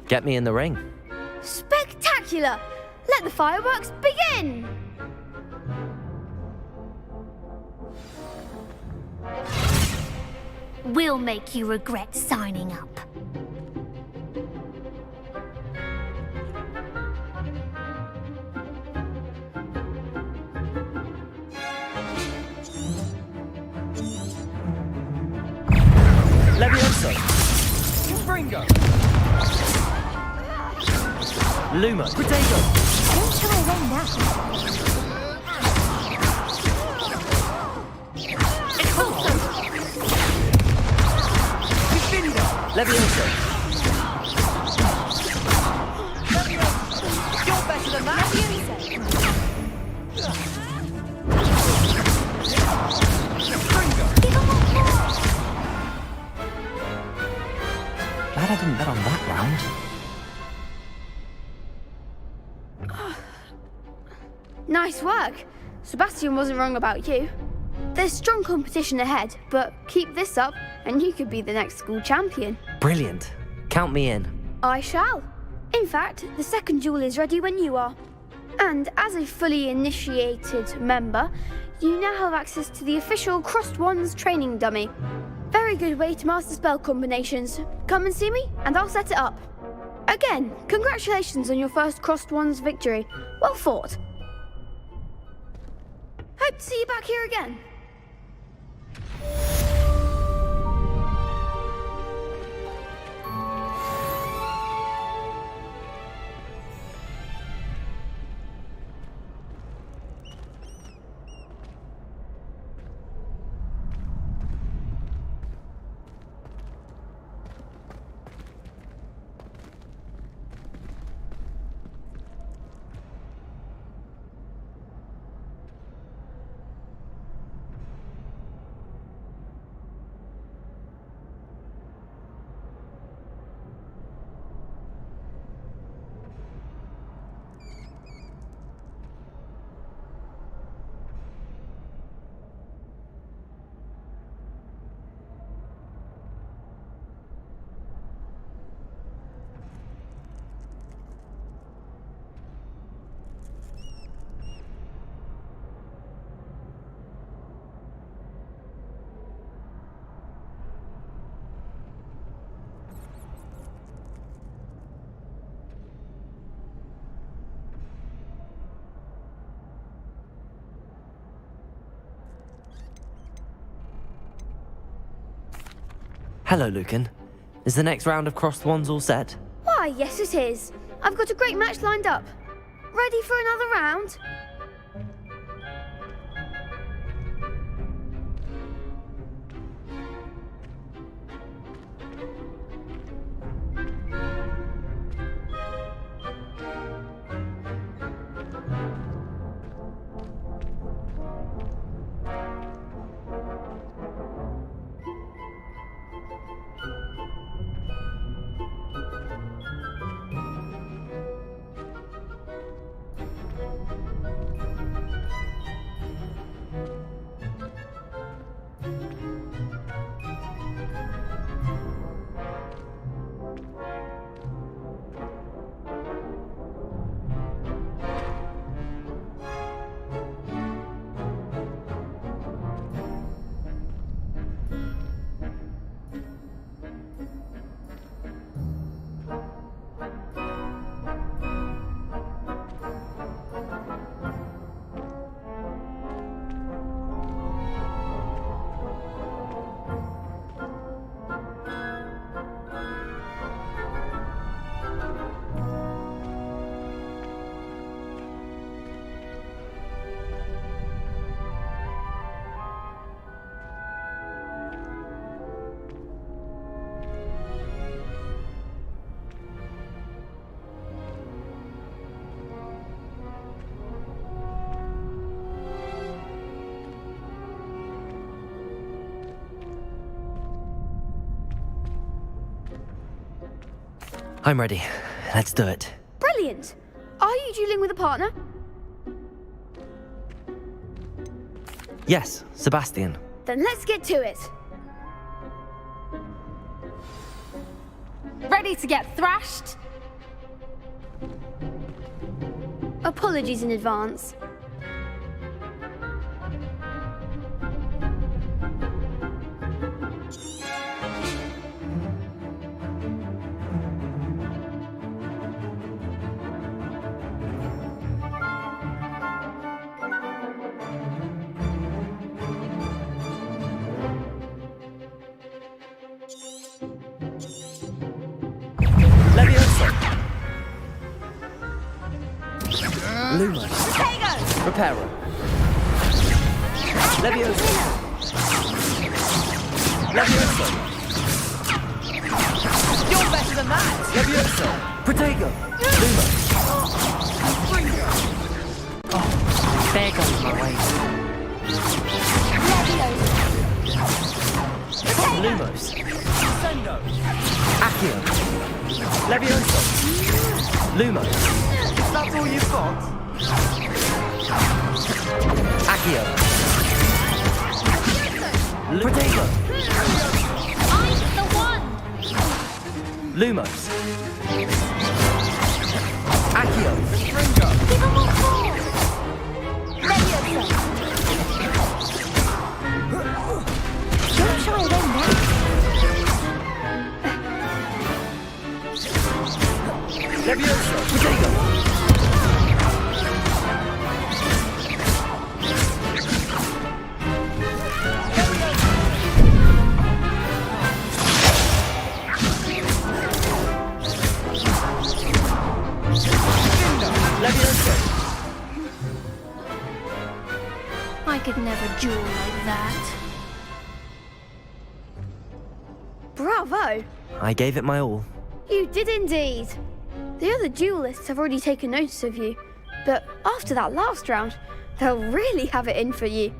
Get me in the ring. Spectacular! Let the fireworks begin! We'll make you regret signing up. Levioso! Bringo! Lumo! Potato! Don't try run that. Levioso! You're better than that! Glad I didn't bet on that round. Nice work. Sebastian wasn't wrong about you. There's strong competition ahead, but keep this up and you could be the next school champion. Brilliant. Count me in. I shall. In fact, the second duel is ready when you are. And as a fully initiated member, you now have access to the official Crossed Wands training dummy. Very good way to master spell combinations. Come and see me and I'll set it up. Again, congratulations on your first Crossed Wands victory. Well fought. Hope to see you back here again. Hello, Lucan. Is the next round of crossed wands all set? Why, yes it is. I've got a great match lined up. Ready for another round? I'm ready. Let's do it. Brilliant! Are you dueling with a partner? Yes, Sebastian. Then let's get to it. Ready to get thrashed? Apologies in advance. Lumos. Reparo. Levioso. Levioso. You're better than that! Levioso. Protego. Lumos. Oh, there goes my way. Lumos. Sendo. Accio. Levioso. Lumos. That's all you've got? Accio. Protego. I'm the one! Lumos. Accio. Give him more force! Don't try them now. Levioso. Protego. I could never duel like that. Bravo! I gave it my all. You did indeed. The other duelists have already taken notice of you, but after that last round, they'll really have it in for you.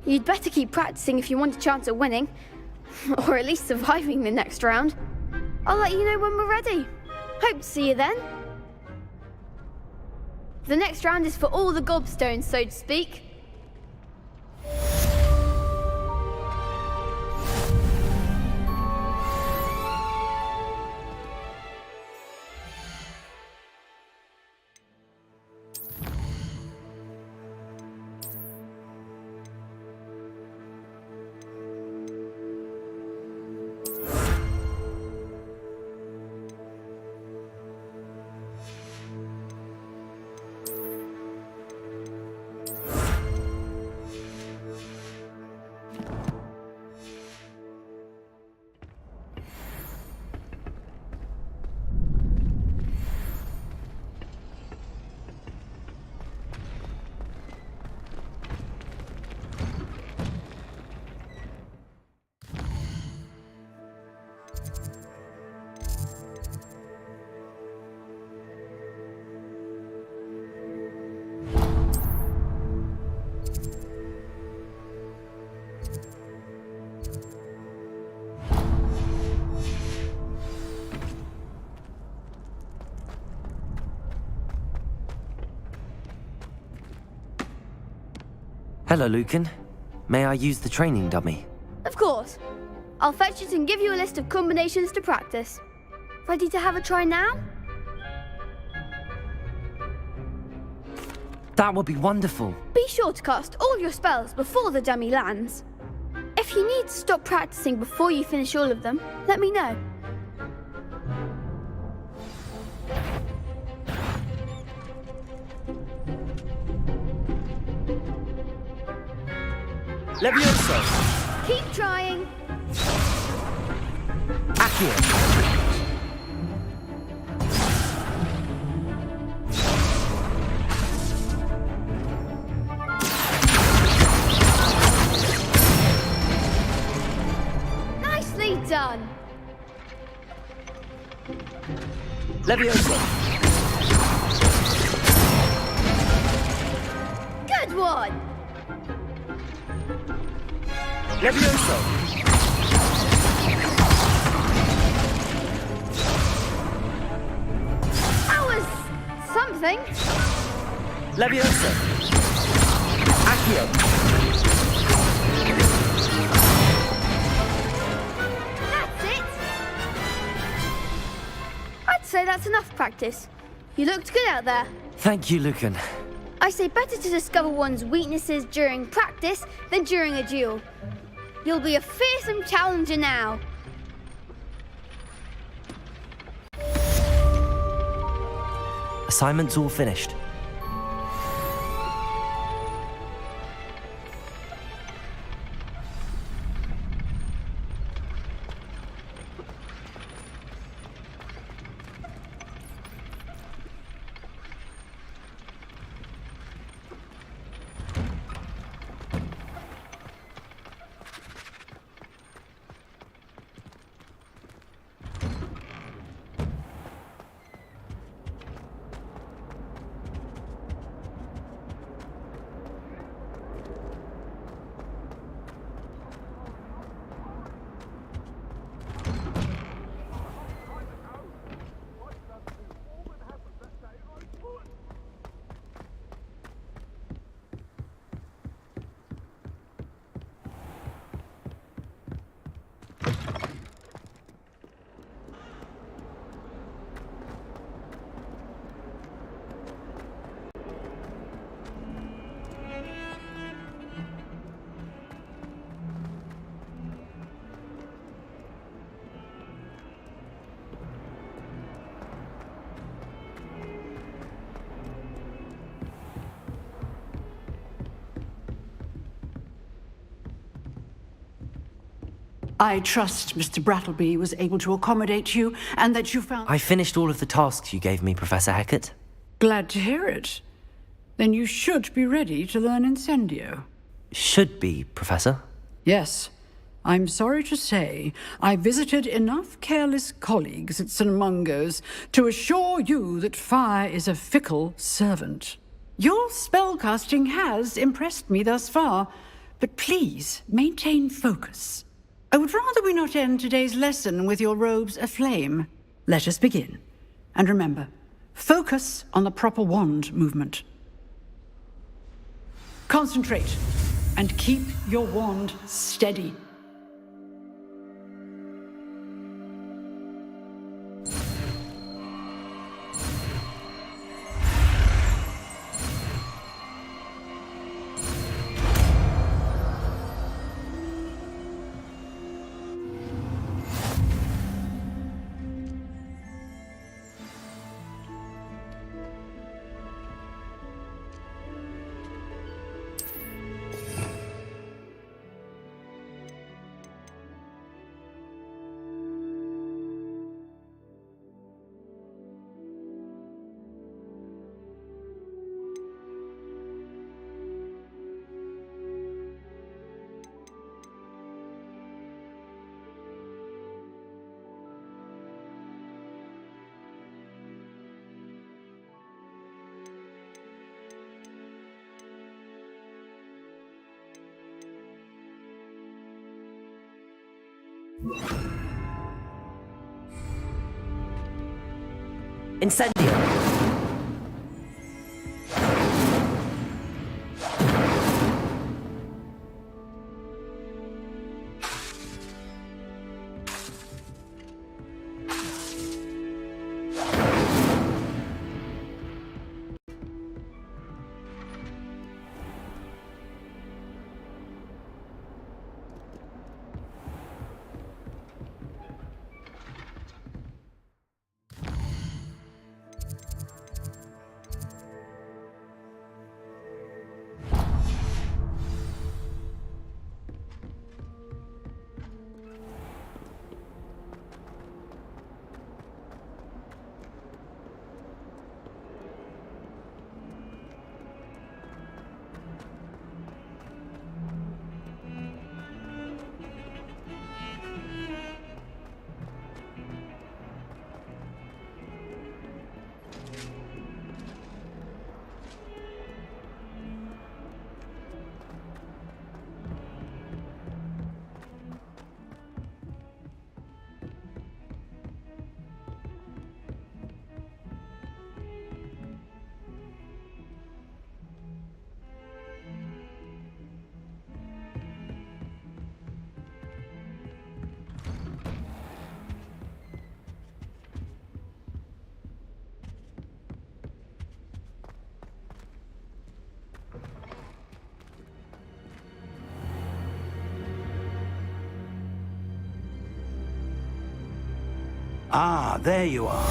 You'd better keep practicing if you want a chance at winning, or at least surviving the next round. I'll let you know when we're ready. Hope to see you then. The next round is for all the gobstones, so to speak. Hello, Lucan. May I use the training dummy? Of course. I'll fetch it and give you a list of combinations to practice. Ready to have a try now? That would be wonderful. Be sure to cast all your spells before the dummy lands. If you need to stop practicing before you finish all of them, let me know. Levioso! Keep trying. Accio! Nicely done. Levioso! Good one. Levioso! That was something. Levioso! Accio! That's it. I'd say that's enough practice. You looked good out there. Thank you, Lucan. I say better to discover one's weaknesses during practice than during a duel. You'll be a fearsome challenger now. Assignment's all finished. I trust Mr. Brattleby was able to accommodate you and that you found... I finished all of the tasks you gave me, Professor Hecat. Glad to hear it. Then you should be ready to learn Incendio. Should be, Professor. Yes. I'm sorry to say, I visited enough careless colleagues at St. Mungo's to assure you that fire is a fickle servant. Your spellcasting has impressed me thus far, but please maintain focus. I would rather we not end today's lesson with your robes aflame. Let us begin. And remember, focus on the proper wand movement. Concentrate, and keep your wand steady. Incendio! Ah, there you are.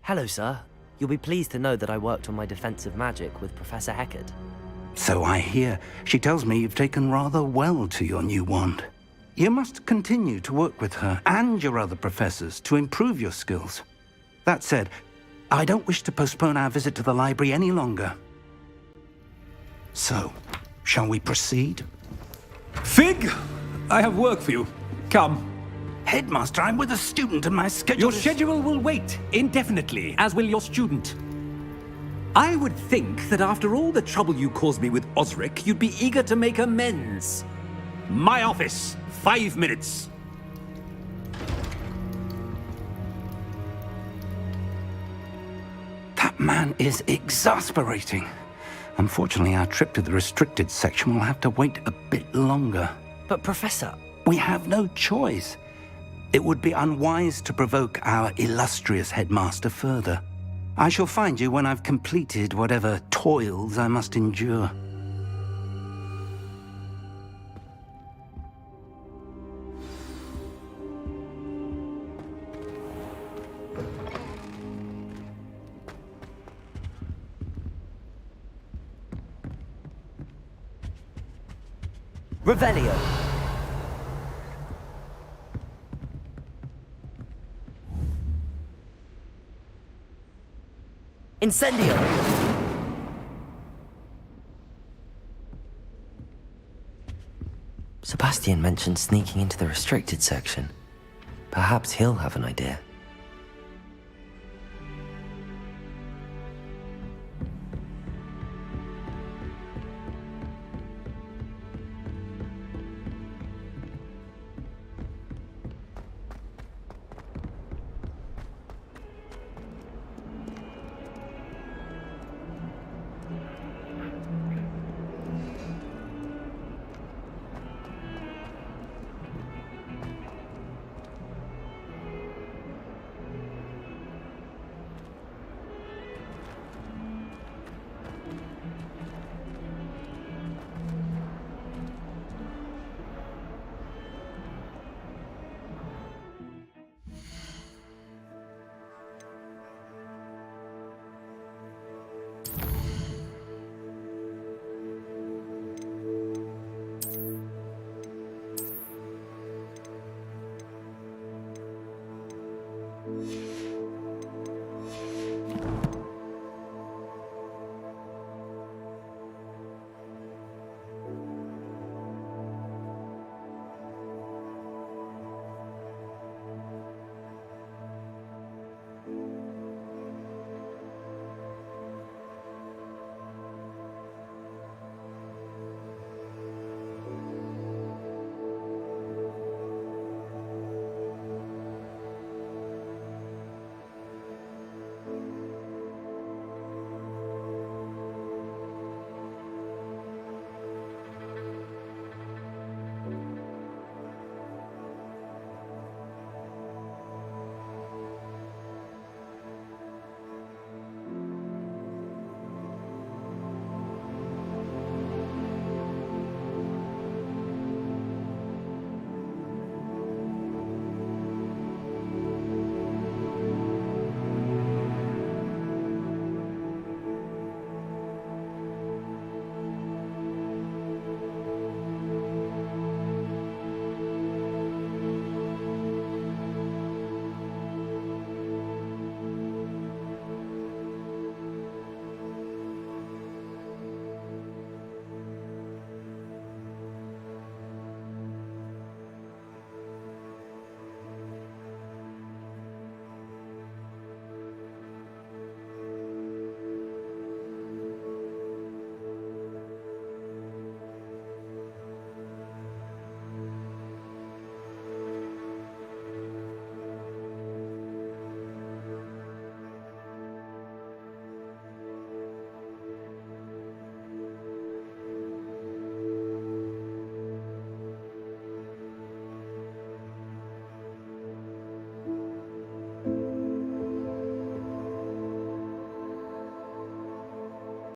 Hello, sir. You'll be pleased to know that I worked on my defensive magic with Professor Heckard. So I hear. She tells me you've taken rather well to your new wand. You must continue to work with her and your other professors to improve your skills. That said, I don't wish to postpone our visit to the library any longer. So, shall we proceed? Fig! I have work for you. Come. Headmaster, I'm with a student and my schedule Your schedule will wait indefinitely, as will your student. I would think that after all the trouble you caused me with Osric, you'd be eager to make amends. My office, 5 minutes. That man is exasperating. Unfortunately, our trip to the restricted section will have to wait a bit longer. But Professor... We have no choice. It would be unwise to provoke our illustrious headmaster further. I shall find you when I've completed whatever toils I must endure. Revelio. Incendio! Sebastian mentioned sneaking into the restricted section. Perhaps he'll have an idea.